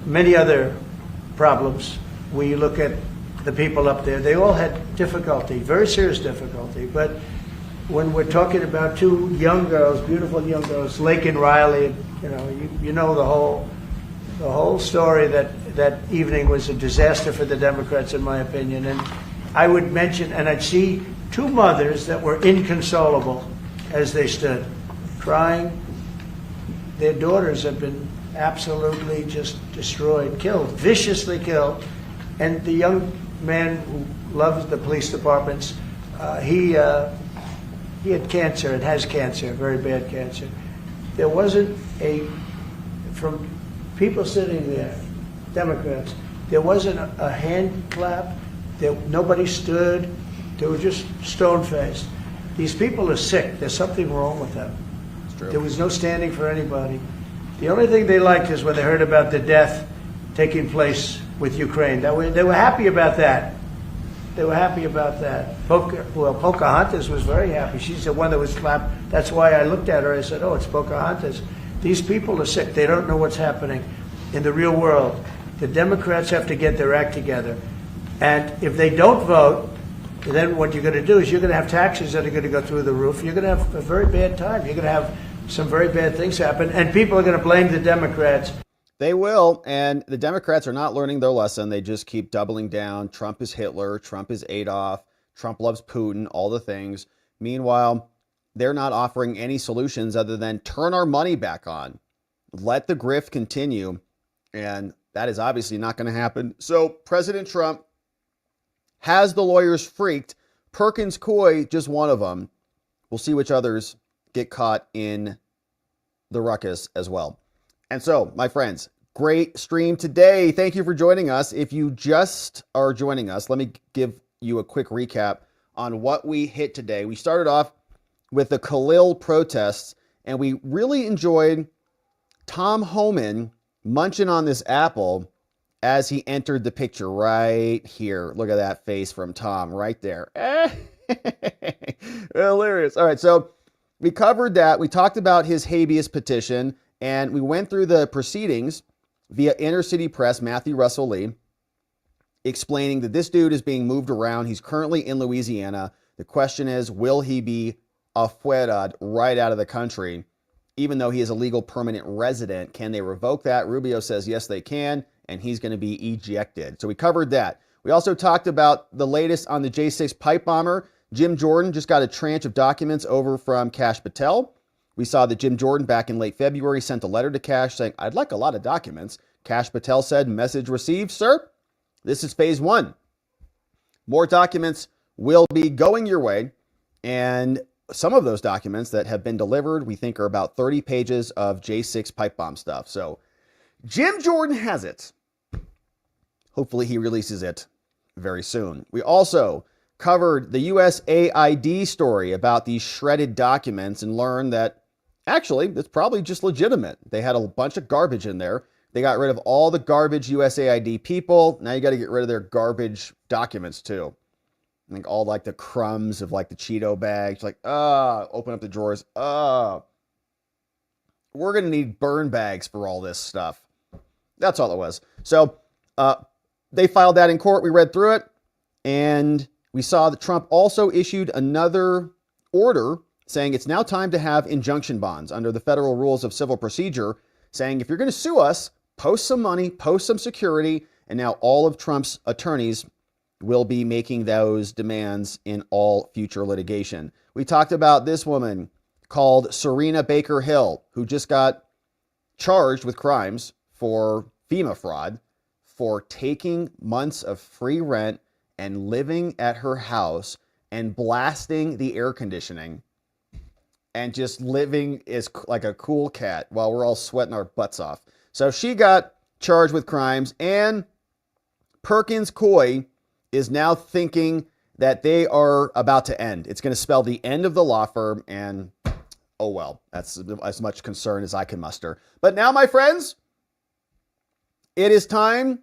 many other problems. When you look at the people up there, they all had difficulty, very serious difficulty. But when we're talking about 2 young girls, beautiful young girls, Lake and Riley, you know the whole The whole story that evening was a disaster for the Democrats, in my opinion. And I would mention, and I'd see two mothers that were inconsolable as they stood, crying. Their daughters had been absolutely just destroyed, killed, viciously killed. And the young man who loves the police departments, he had cancer and has cancer, very bad cancer. There wasn't from people sitting there, Democrats, there wasn't a hand clap. Nobody stood. They were just stone-faced. These people are sick. There's something wrong with them. There was no standing for anybody. The only thing they liked is when they heard about the death taking place with Ukraine. They were happy about that. They were happy about that. Pocahontas was very happy. She's the one that was clapped. That's why I looked at her. I said, oh, it's Pocahontas. These people are sick. They don't know what's happening in the real world. The Democrats have to get their act together. And if they don't vote, then what you're going to do is you're going to have taxes that are going to go through the roof. You're going to have a very bad time. You're going to have some very bad things happen. And people are going to blame the Democrats. They will, and the Democrats are not learning their lesson. They just keep doubling down. Trump is Hitler. Trump is Adolf. Trump loves Putin, all the things. Meanwhile, they're not offering any solutions other than turn our money back on. Let the grift continue, and that is obviously not going to happen. So President Trump has the lawyers freaked. Perkins, Coie, just one of them. We'll see which others get caught in the ruckus as well. And so, my friends, great stream today. Thank you for joining us. If you just are joining us, let me give you a quick recap on what we hit today. We started off with the Khalil protests, and we really enjoyed Tom Homan munching on this apple as he entered the picture right here. Look at that face from Tom right there. Hilarious. All right, so we covered that. We talked about his habeas petition, and we went through the proceedings via Inner City Press, Matthew Russell Lee, explaining that this dude is being moved around. He's currently in Louisiana. The question is, will he be afuera right out of the country? Even though he is a legal permanent resident, can they revoke that? Rubio says yes, they can, and he's going to be ejected. So we covered that. We also talked about the latest on the J6 pipe bomber. Jim Jordan just got a tranche of documents over from Kash Patel. We saw that Jim Jordan back in late February sent a letter to Kash saying, I'd like a lot of documents. Kash Patel said, message received, sir. This is phase one. More documents will be going your way. And some of those documents that have been delivered, we think are about 30 pages of J6 pipe bomb stuff. So Jim Jordan has it. Hopefully he releases it very soon. We also covered the USAID story about these shredded documents and learned that actually it's probably just legitimate. They had a bunch of garbage in there. They got rid of all the garbage USAID people. Now you got to get rid of their garbage documents too. Like all like the crumbs of like the Cheeto bags. Like, open up the drawers. We're going to need burn bags for all this stuff. That's all it was. So they filed that in court. We read through it. And we saw that Trump also issued another order saying it's now time to have injunction bonds under the federal rules of civil procedure, saying if you're going to sue us, post some money, post some security, and now all of Trump's attorneys will be making those demands in all future litigation. We talked about this woman called Serena Baker Hill, who just got charged with crimes for FEMA fraud for taking months of free rent and living at her house and blasting the air conditioning and just living is like a cool cat while we're all sweating our butts off. So she got charged with crimes, and Perkins, Coie is now thinking that they are about to end. It's going to spell the end of the law firm, and oh well, that's as much concern as I can muster. But now, my friends, it is time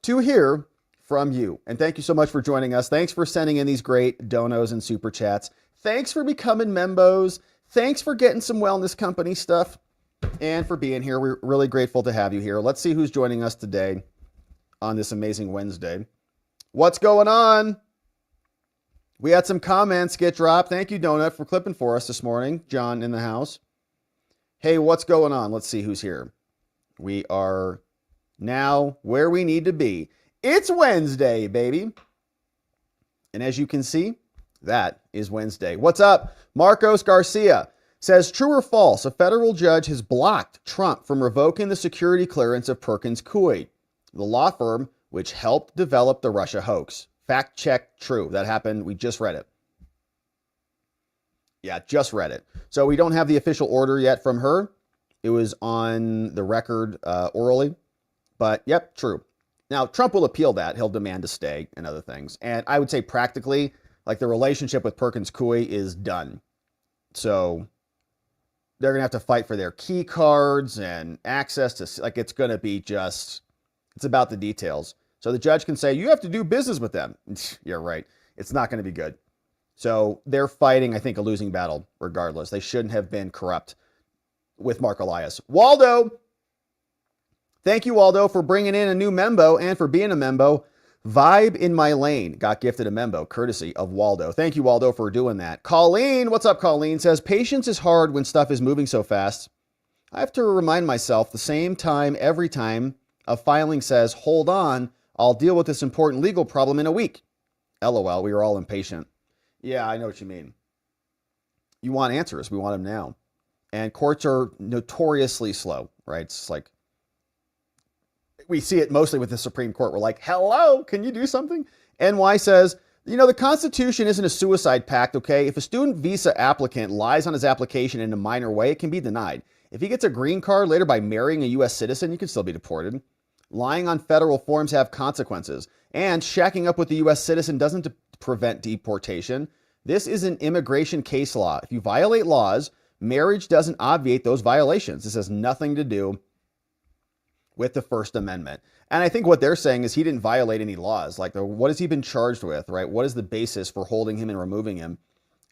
to hear from you. And thank you so much for joining us. Thanks for sending in these great donos and super chats. Thanks for becoming membos. Thanks for getting some wellness company stuff and for being here. We're really grateful to have you here. Let's see who's joining us today on this amazing Wednesday. What's going on? We had some comments get dropped. Thank you, Donut, for clipping for us this morning. John in the house. Hey, what's going on? Let's see who's here. We are now where we need to be. It's Wednesday, baby. And as you can see, that is Wednesday. What's up? Marcos Garcia says, true or false, a federal judge has blocked Trump from revoking the security clearance of Perkins Coie, the law firm which helped develop the Russia hoax. Fact check, true. That happened. We just read it. Yeah, just read it. So we don't have the official order yet from her. It was on the record orally. But yep, true. Now, Trump will appeal that. He'll demand to stay and other things. And I would say practically, like the relationship with Perkins Coie is done. So they're going to have to fight for their key cards and access to, like, it's going to be just, it's about the details. So the judge can say, you have to do business with them. Yeah, right. It's not going to be good. So they're fighting, I think, a losing battle regardless. They shouldn't have been corrupt with Mark Elias. Waldo, thank you, Waldo, for bringing in a new membo and for being a membo. Vibe in my lane got gifted a membo, courtesy of Waldo. Thank you, Waldo, for doing that. Colleen, what's up, Colleen? Says, patience is hard when stuff is moving so fast. I have to remind myself the same time every time a filing says, hold on, I'll deal with this important legal problem in a week. LOL, we are all impatient. Yeah, I know what you mean. You want answers. We want them now. And courts are notoriously slow, right? It's like, we see it mostly with the Supreme Court. We're like, hello, can you do something? NY says, the Constitution isn't a suicide pact, okay? If a student visa applicant lies on his application in a minor way, it can be denied. If he gets a green card later by marrying a U.S. citizen, you can still be deported. Lying on federal forms have consequences. And shacking up with a U.S. citizen doesn't prevent deportation. This is an immigration case law. If you violate laws, marriage doesn't obviate those violations. This has nothing to do with the First Amendment. And I think what they're saying is he didn't violate any laws. Like, what has he been charged with, right? What is the basis for holding him and removing him?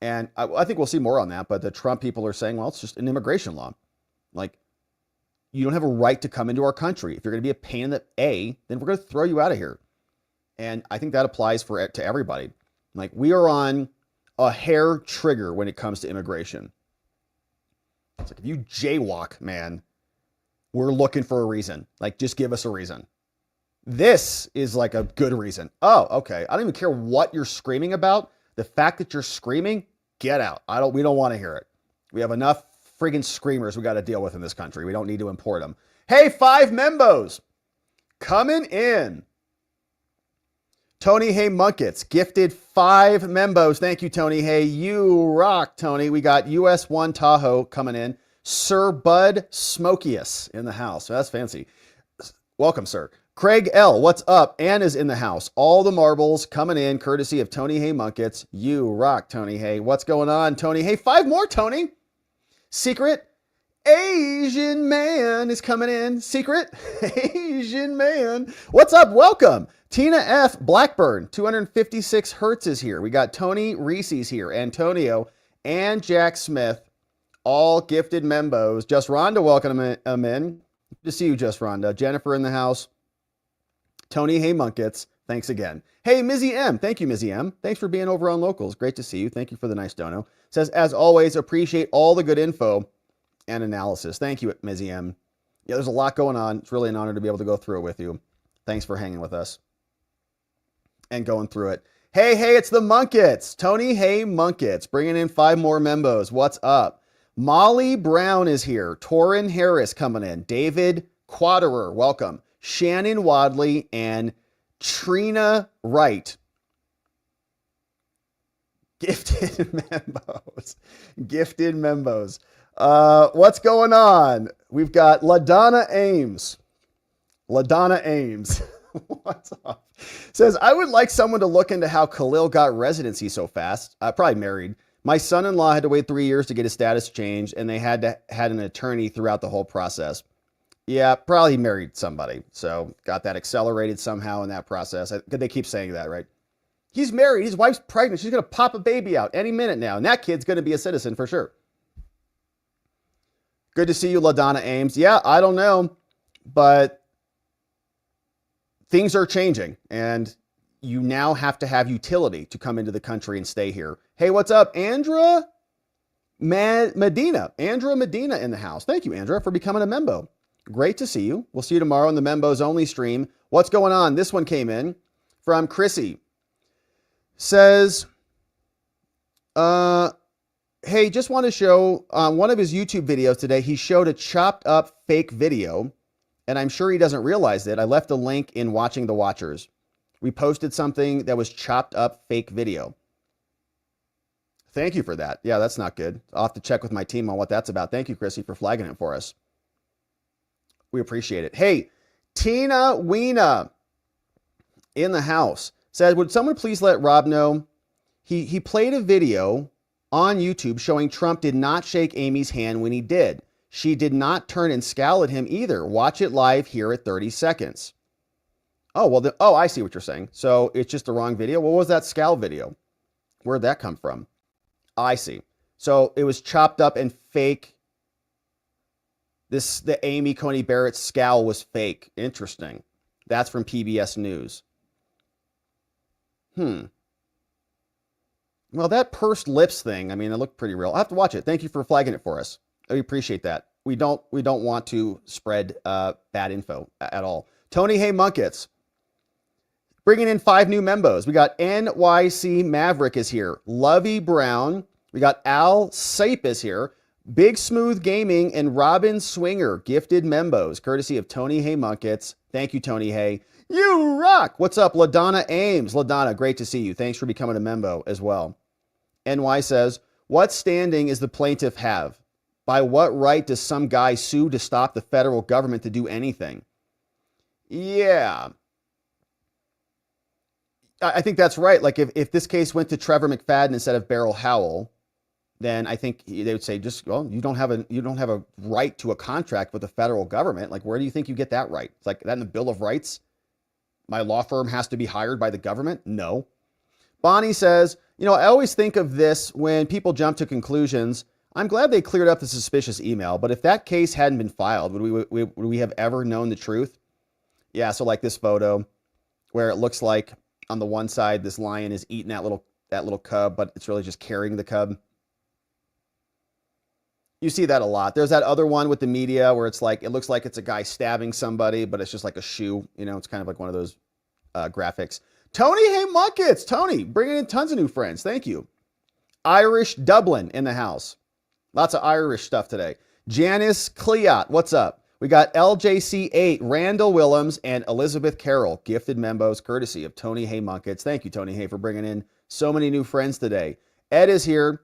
And I think we'll see more on that. But the Trump people are saying, well, it's just an immigration law. Like, you don't have a right to come into our country. If you're going to be a pain in the A, then we're going to throw you out of here. And I think that applies to everybody. Like, we are on a hair trigger when it comes to immigration. It's like, if you jaywalk, man, we're looking for a reason. Like, just give us a reason. This is like a good reason. Oh, okay. I don't even care what you're screaming about. The fact that you're screaming, get out. We don't want to hear it. We have enough friggin' screamers we got to deal with in this country. We don't need to import them. Hey, 5 membos coming in. Tony Hay Munkets gifted 5 membos. Thank you, Tony Hay. You rock, Tony. We got US 1 Tahoe coming in. Sir Bud Smokius in the house. That's fancy. Welcome, sir. Craig L., what's up? Anna's in the house. All the marbles coming in, courtesy of Tony Hay Munkets. You rock, Tony Hay. What's going on, Tony Hay? 5 more, Tony. Secret Asian man is coming in. Secret Asian man. What's up? Welcome. Tina F. Blackburn, 256 Hertz is here. We got Tony Reese's here. Antonio and Jack Smith, all gifted membos. Just Rhonda, welcome them in. Good to see you, Just Rhonda. Jennifer in the house. Tony Hay Munkets, thanks again. Hey, Mizzy M. Thank you, Mizzy M. Thanks for being over on Locals. Great to see you. Thank you for the nice dono. Says, as always, appreciate all the good info and analysis. Thank you, Mizzy M. Yeah, there's a lot going on. It's really an honor to be able to go through it with you. Thanks for hanging with us and going through it. Hey, it's the Munkets. Tony Hay Munkets, bringing in 5 more membos. What's up? Molly Brown is here. Torin Harris coming in. David Quaderer, welcome. Shannon Wadley and Trina Wright. Gifted membos. Gifted membos. What's going on? We've got LaDonna Ames. LaDonna Ames. What's up? Says, I would like someone to look into how Khalil got residency so fast. Probably married. My son-in-law had to wait 3 years to get his status changed, and they had an attorney throughout the whole process. Yeah, probably married somebody. So got that accelerated somehow in that process. They keep saying that, right? He's married. His wife's pregnant. She's going to pop a baby out any minute now. And that kid's going to be a citizen for sure. Good to see you, LaDonna Ames. Yeah, I don't know. But things are changing. And you now have to have utility to come into the country and stay here. Hey, what's up? Andra Medina. Andra Medina in the house. Thank you, Andra, for becoming a membo. Great to see you. We'll see you tomorrow in the Membos Only stream. What's going on? This one came in from Chrissy. Says, hey, just want to show one of his YouTube videos today. He showed a chopped up fake video, and I'm sure he doesn't realize it. I left a link in Watching the Watchers. We posted something that was chopped up fake video. Thank you for that. Yeah, that's not good. I'll have to check with my team on what that's about. Thank you, Chrissy, for flagging it for us. We appreciate it. Hey, Tina Weena in the house said, would someone please let Rob know he played a video on YouTube showing Trump did not shake Amy's hand when he did. She did not turn and scowl at him either. Watch it live here at 30 seconds. Oh, well, I see what you're saying. So it's just the wrong video. What was that scowl video? Where'd that come from? I see. So it was chopped up and fake. The Amy Coney Barrett scowl was fake. Interesting. That's from PBS News. Well, that pursed lips thing, I mean, it looked pretty real. I'll have to watch it. Thank you for flagging it for us. We appreciate that. We don't want to spread bad info at all. Tony Hay Munkets. Bringing in 5 new membos. We got NYC Maverick is here. Lovey Brown. We got Al Sape is here. Big Smooth Gaming and Robin Swinger. Gifted membos, courtesy of Tony Hay Munkets. Thank you, Tony Hay. You rock. What's up, LaDonna Ames? LaDonna, great to see you. Thanks for becoming a membo as well. NY says, what standing is the plaintiff have? By what right does some guy sue to stop the federal government to do anything? Yeah. I think that's right. Like if this case went to Trevor McFadden instead of Beryl Howell, then I think they would say, you don't have a right to a contract with the federal government. Like, where do you think you get that right? It's like that in the Bill of Rights. My law firm has to be hired by the government? No. Bonnie says, I always think of this when people jump to conclusions. I'm glad they cleared up the suspicious email, but if that case hadn't been filed, would we have ever known the truth? Yeah, so like this photo where it looks like on the one side, this lion is eating that little cub, but it's really just carrying the cub. You see that a lot. There's that other one with the media where it's like, it looks like it's a guy stabbing somebody, but it's just like a shoe. It's kind of like one of those graphics. Tony, hey, Muckets. Tony, bringing in tons of new friends. Thank you. Irish Dublin in the house. Lots of Irish stuff today. Janice Cleot, what's up? We got LJC8, Randall Willems, and Elizabeth Carroll. Gifted membos, courtesy of Tony Hay Munkets. Thank you, Tony Hay, for bringing in so many new friends today. Ed is here.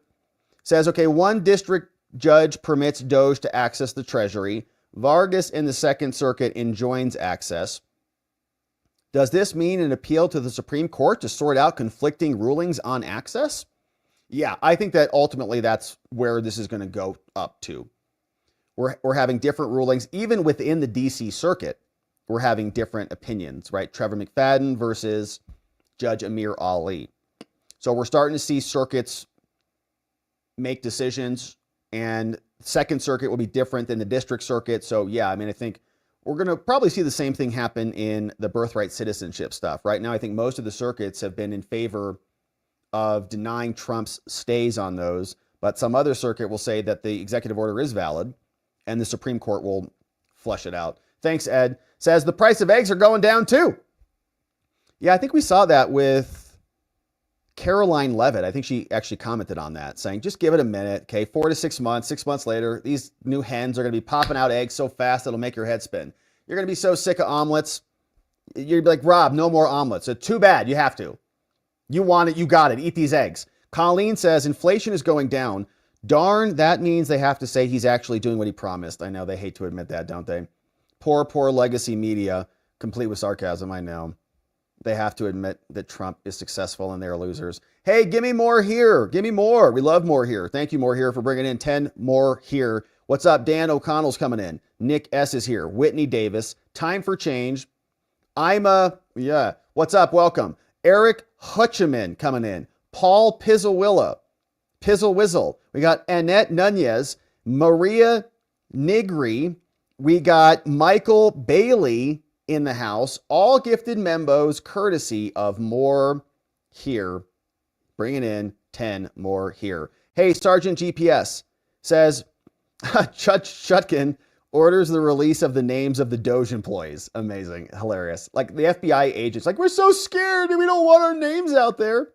Says, okay, one district judge permits Doge to access the Treasury. Vargas in the Second Circuit enjoins access. Does this mean an appeal to the Supreme Court to sort out conflicting rulings on access? Yeah, I think that ultimately that's where this is going to go up to. We're having different rulings. Even within the DC Circuit, we're having different opinions, right? Trevor McFadden versus Judge Amir Ali. So we're starting to see circuits make decisions, and Second Circuit will be different than the District Circuit. So yeah, I mean, I think we're going to probably see the same thing happen in the birthright citizenship stuff. Right now, I think most of the circuits have been in favor of denying Trump's stays on those, but some other circuit will say that the executive order is valid, and the Supreme Court will flush it out. Thanks, Ed. Says the price of eggs are going down too. Yeah, I think we saw that with Caroline Levitt. I think she actually commented on that, saying, just give it a minute. Okay, 4 to 6 months. 6 months later, these new hens are going to be popping out eggs so fast it'll make your head spin. You're going to be so sick of omelets. You're like, Rob, no more omelets. So too bad. You have to. You want it. You got it. Eat these eggs. Colleen says inflation is going down. Darn, that means they have to say he's actually doing what he promised. I know they hate to admit that, don't they? Poor legacy media, complete with sarcasm, I know. They have to admit that Trump is successful and they're losers. Hey, give me more here. Give me more. We love more here. Thank you, more here, for bringing in 10 more here. What's up? Dan O'Connell's coming in. Nick S. is here. Whitney Davis. Time for change. Yeah. What's up? Welcome. Eric Hutcheman coming in. Paul Pizzle Wizzle. We got Annette Nunez. Maria Nigri. We got Michael Bailey in the house. All gifted membos courtesy of more here. Bringing in 10 more here. Hey, Sergeant GPS says, Chutkin, Orders the release of the names of the Doge employees. Amazing. Hilarious. Like the FBI agents, like, we're so scared and we don't want our names out there.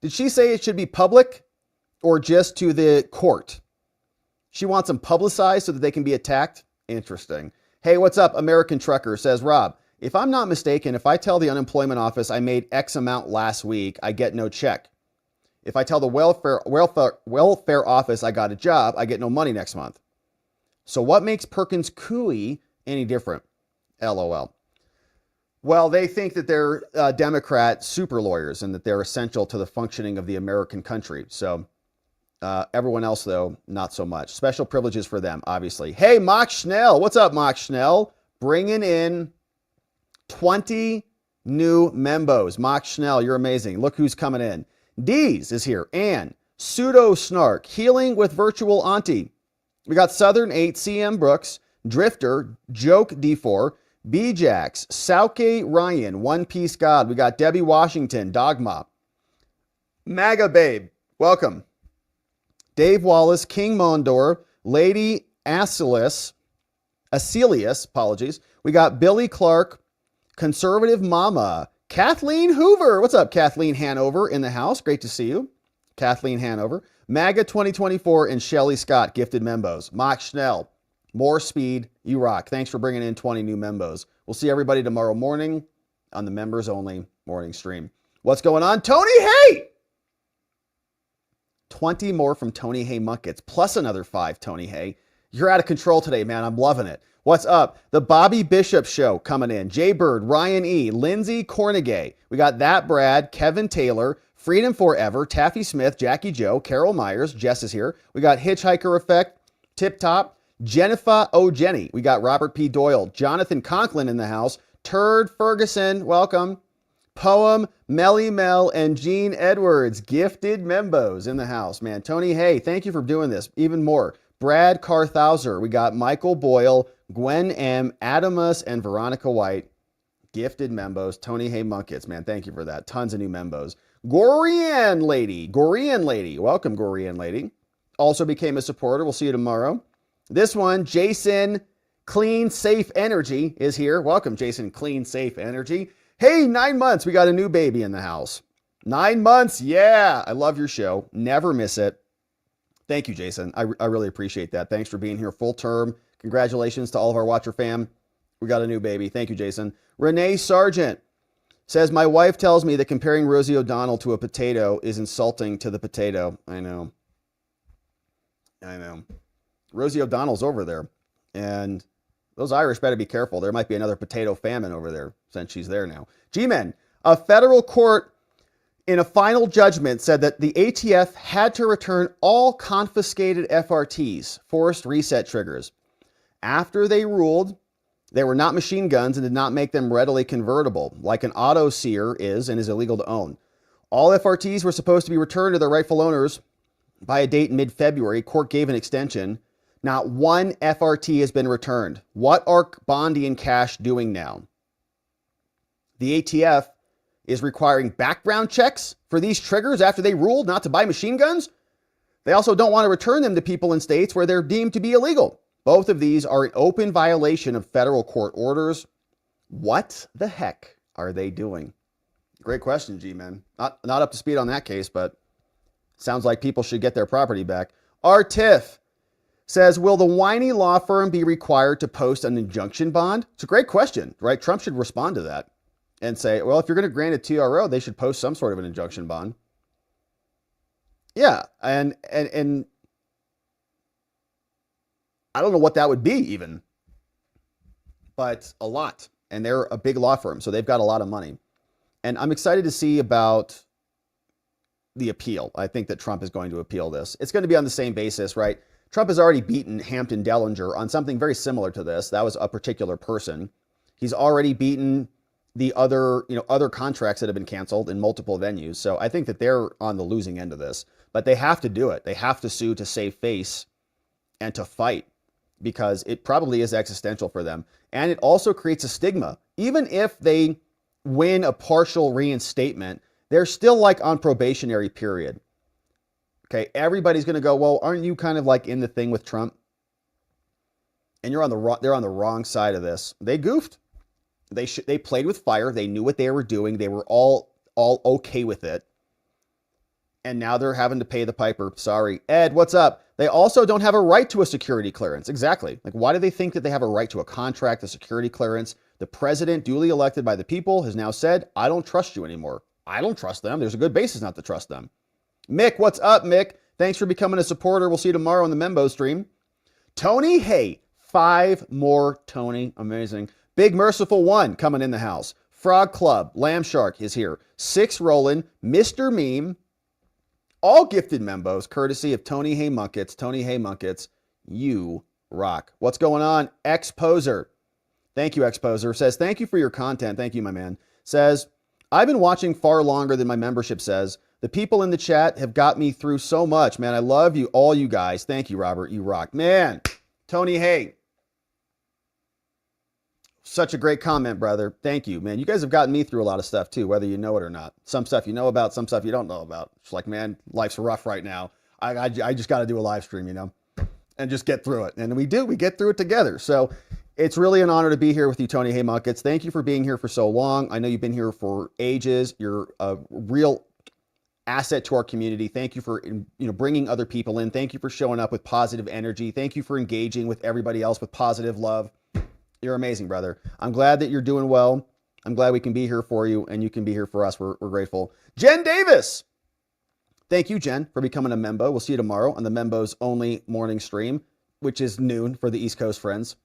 Did she say it should be public or just to the court? She wants them publicized so that they can be attacked? Interesting. Hey, what's up? American Trucker says, Rob, if I'm not mistaken, if I tell the unemployment office I made X amount last week, I get no check. If I tell the welfare office I got a job, I get no money next month. So what makes Perkins Coie any different? LOL. Well, they think that they're Democrat super lawyers and that they're essential to the functioning of the American country. So everyone else, though, not so much. Special privileges for them, obviously. Hey, Mock Schnell. What's up, Mock Schnell? Bringing in 20 new membos. Mock Schnell, you're amazing. Look who's coming in. Deez is here. Ann, Pseudo Snark, Healing with Virtual Auntie. We got Southern 8, CM Brooks, Drifter, Joke D4, B-Jax, Sauke Ryan, One Piece God. We got Debbie Washington, Dogma. MAGA Babe, welcome. Dave Wallace, King Mondor, Lady Acelius, apologies. We got Billy Clark, Conservative Mama, Kathleen Hoover. What's up, Kathleen Hanover in the house? Great to see you. Kathleen Hanover. MAGA 2024 and Shelly Scott, gifted membos. Mock Schnell, more speed, you rock. Thanks for bringing in 20 new membos. We'll see everybody tomorrow morning on the members only morning stream. What's going on? Tony Hay! 20 more from Tony Hay Muckets, plus another 5, Tony Hay. You're out of control today, man. I'm loving it. What's up? The Bobby Bishop Show coming in. Jay Bird, Ryan E., Lindsay Cornegay. We got That Brad, Kevin Taylor, Freedom Forever, Taffy Smith, Jackie Joe, Carol Myers. Jess is here. We got Hitchhiker Effect, Tip Top, Jennifer Jenny. We got Robert P. Doyle, Jonathan Conklin in the house, Turd Ferguson, welcome. Poem, Melly Mel, and Gene Edwards, gifted membos in the house, man. Tony Hay, thank you for doing this. Even more. Brad Carthauser. We got Michael Boyle, Gwen M., Adamus, and Veronica White. Gifted membos. Tony Hay Muckets, man. Thank you for that. Tons of new membos. Gorian Lady. Welcome, Gorian Lady. Also became a supporter. We'll see you tomorrow. This one, Jason Clean Safe Energy is here. Welcome, Jason Clean Safe Energy. Hey, 9 months. We got a new baby in the house. 9 months. Yeah. I love your show. Never miss it. Thank you, Jason. I really appreciate that. Thanks for being here full term. Congratulations to all of our Watcher fam. We got a new baby. Thank you, Jason. Renee Sargent says, my wife tells me that comparing Rosie O'Donnell to a potato is insulting to the potato. I know. Rosie O'Donnell's over there. And those Irish better be careful. There might be another potato famine over there since she's there now. G-Men, a federal court in a final judgment said that the ATF had to return all confiscated FRTs, forced reset triggers, after they ruled they were not machine guns and did not make them readily convertible, like an auto sear is and is illegal to own. All FRTs were supposed to be returned to their rightful owners by a date in mid-February. Court gave an extension. Not one FRT has been returned. What are Bondi and Kash doing now? The ATF is requiring background checks for these triggers after they ruled not to buy machine guns. They also don't want to return them to people in states where they're deemed to be illegal. Both of these are an open violation of federal court orders. What the heck are they doing? Great question, G-Man. Not up to speed on that case, but sounds like people should get their property back. R. Tiff says, will the whiny law firm be required to post an injunction bond? It's a great question, right? Trump should respond to that and say, well, if you're going to grant a TRO, they should post some sort of an injunction bond. Yeah, and I don't know what that would be even, but a lot. And they're a big law firm, so they've got a lot of money. And I'm excited to see about the appeal. I think that Trump is going to appeal this. It's going to be on the same basis, right? Trump has already beaten Hampton Dellinger on something very similar to this. That was a particular person. He's already beaten the other contracts that have been canceled in multiple venues. So I think that they're on the losing end of this, but they have to do it. They have to sue to save face and to fight, because it probably is existential for them. And it also creates a stigma. Even if they win a partial reinstatement, they're still like on probationary period. Okay, everybody's going to go, well, aren't you kind of like in the thing with Trump? and they're on the wrong side of this. They goofed. They played with fire. They knew what they were doing. They were all okay with it. And now they're having to pay the piper. Sorry. Ed, what's up? They also don't have a right to a security clearance. Exactly. Like, why do they think that they have a right to a contract, a security clearance? The president, duly elected by the people, has now said, I don't trust you anymore. I don't trust them. There's a good basis not to trust them. Mick, what's up, Mick? Thanks for becoming a supporter. We'll see you tomorrow on the Membo stream. Tony, hey, 5 more, Tony. Amazing. Big Merciful One coming in the house. Frog Club, Lamb Shark is here. 6 Roland, Mr. Meme, all gifted membos, courtesy of Tony Hay Munkets. Tony Hay Munkets, you rock. What's going on? Exposer. Thank you, Exposer. Says, thank you for your content. Thank you, my man. Says, I've been watching far longer than my membership says. The people in the chat have got me through so much, man. I love you, all you guys. Thank you, Robert. You rock. Man, Tony Hay. Such a great comment, brother. Thank you, man. You guys have gotten me through a lot of stuff too, whether you know it or not. Some stuff you know about, some stuff you don't know about. It's like, man, life's rough right now. I just got to do a live stream, you know, and just get through it. And we do. We get through it together. So it's really an honor to be here with you, Tony Hay Munkets. Thank you for being here for so long. I know you've been here for ages. You're a real asset to our community. Thank you for bringing other people in. Thank you for showing up with positive energy. Thank you for engaging with everybody else with positive love. You're amazing, brother. I'm glad that you're doing well. I'm glad we can be here for you and you can be here for us. We're grateful. Jen Davis. Thank you, Jen, for becoming a membo. We'll see you tomorrow on the Membos Only morning stream, which is noon for the East Coast friends.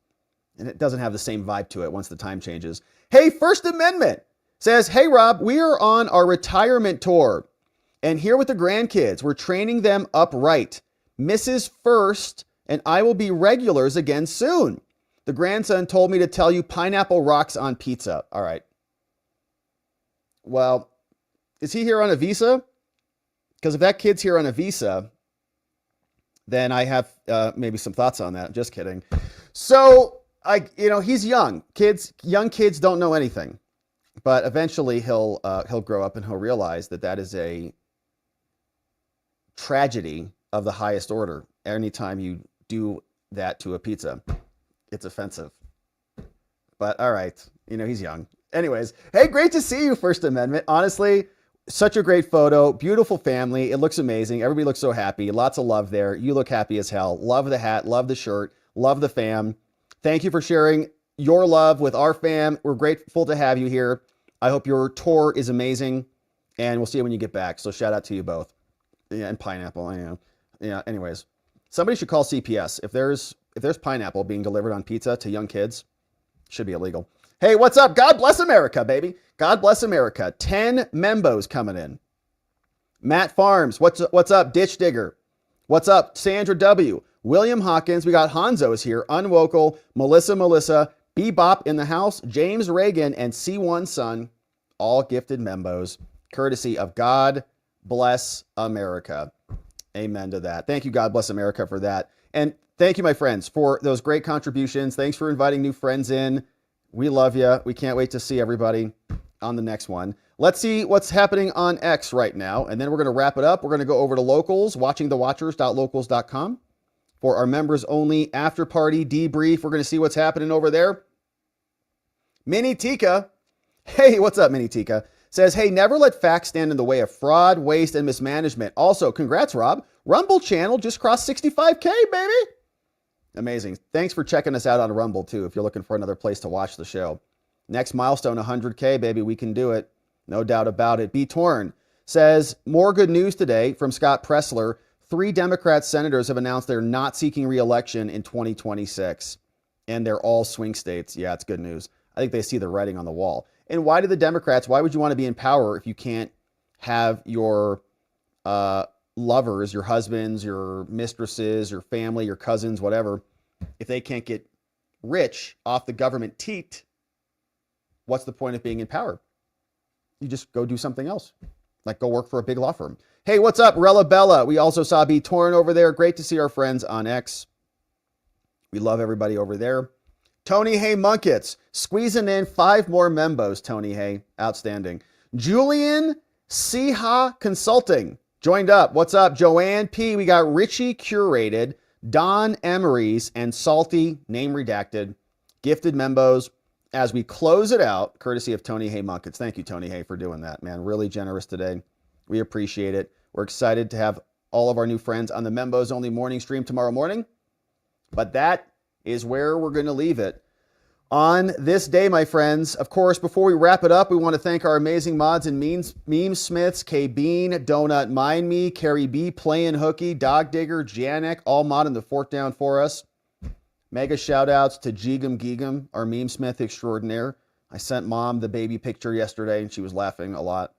And it doesn't have the same vibe to it once the time changes. Hey, First Amendment says, hey, Rob, we are on our retirement tour. And here with the grandkids, we're training them upright. Mrs. First and I will be regulars again soon. The grandson told me to tell you pineapple rocks on pizza. All right. Well, is he here on a visa? Because if that kid's here on a visa, then I have maybe some thoughts on that. Just kidding. So, he's young. Young kids don't know anything. But eventually he'll grow up and he'll realize that is a tragedy of the highest order. Anytime you do that to a pizza, it's offensive. But all right, he's young. Anyways, hey, great to see you, First Amendment. Honestly, such a great photo. Beautiful family. It looks amazing. Everybody looks so happy. Lots of love there. You look happy as hell. Love the hat. Love the shirt. Love the fam. Thank you for sharing your love with our fam. We're grateful to have you here. I hope your tour is amazing, and we'll see you when you get back. So shout out to you both. Yeah, and pineapple. I know. Yeah. Anyways, somebody should call CPS if there's pineapple being delivered on pizza to young kids. Should be illegal. Hey, what's up? God bless America, baby. God bless America. 10 membos coming in. Matt Farms, what's up? Ditch Digger. What's up? Sandra W. William Hawkins. We got Hanzo's here. Unwokel. Melissa. Bebop in the house. James Reagan and C1 Son. All gifted membos. Courtesy of God bless America. Amen to that. Thank you, God bless America, for that. And thank you, my friends, for those great contributions. Thanks for inviting new friends in. We love you. We can't wait to see everybody on the next one. Let's see what's happening on X right now, and then we're going to wrap it up. We're going to go over to Locals, watchingthewatchers.locals.com for our members only after party debrief. We're going to see what's happening over there. Mini Tika. Hey, what's up, Mini Tika? Says, hey, never let facts stand in the way of fraud, waste, and mismanagement. Also, congrats, Rob. Rumble channel just crossed 65K, baby. Amazing. Thanks for checking us out on Rumble, too, if you're looking for another place to watch the show. Next milestone, 100K, baby. We can do it. No doubt about it. B. Torn says, more good news today from Scott Pressler. 3 Democrat senators have announced they're not seeking re-election in 2026. And they're all swing states. Yeah, it's good news. I think they see the writing on the wall. And why do the Democrats, why would you want to be in power if you can't have your lovers, your husbands, your mistresses, your family, your cousins, whatever, if they can't get rich off the government teat, what's the point of being in power? You just go do something else, like go work for a big law firm. Hey, what's up, Rella Bella? We also saw B. Torn over there. Great to see our friends on X. We love everybody over there. Tony Hay Munkets, squeezing in 5 more membos, Tony Hay. Outstanding. Julian Siha Consulting joined up. What's up, Joanne P? We got Richie Curated, Don Emery's and Salty, name redacted, gifted membos as we close it out, courtesy of Tony Hay Munkets. Thank you, Tony Hay, for doing that, man. Really generous today. We appreciate it. We're excited to have all of our new friends on the Membos Only morning stream tomorrow morning. But that is where we're going to leave it on this day, my friends. Of course, before we wrap it up, we want to thank our amazing mods and meme smiths, K Bean, Donut Mind Me, Carrie B, Playin' Hooky, Dog Digger, Janek, all modding the fort down for us. Mega shout outs to Jeegum Geegum, our meme smith extraordinaire. I sent mom the baby picture yesterday and she was laughing a lot.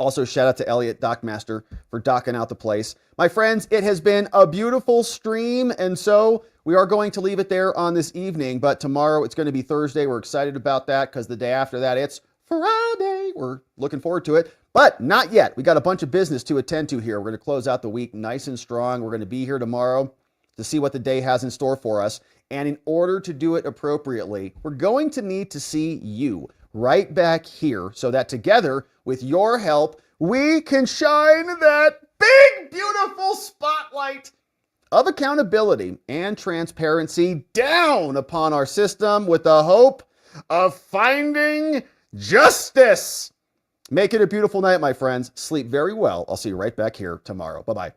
Also, shout out to Elliot Dockmaster for docking out the place. My friends, it has been a beautiful stream, and so we are going to leave it there on this evening, but tomorrow it's going to be Thursday. We're excited about that because the day after that, it's Friday. We're looking forward to it, but not yet. We got a bunch of business to attend to here. We're going to close out the week nice and strong. We're going to be here tomorrow to see what the day has in store for us, and in order to do it appropriately, we're going to need to see you right back here so that together, with your help, we can shine that big, beautiful spotlight of accountability and transparency down upon our system with the hope of finding justice. Make it a beautiful night, my friends. Sleep very well. I'll see you right back here tomorrow. Bye-bye.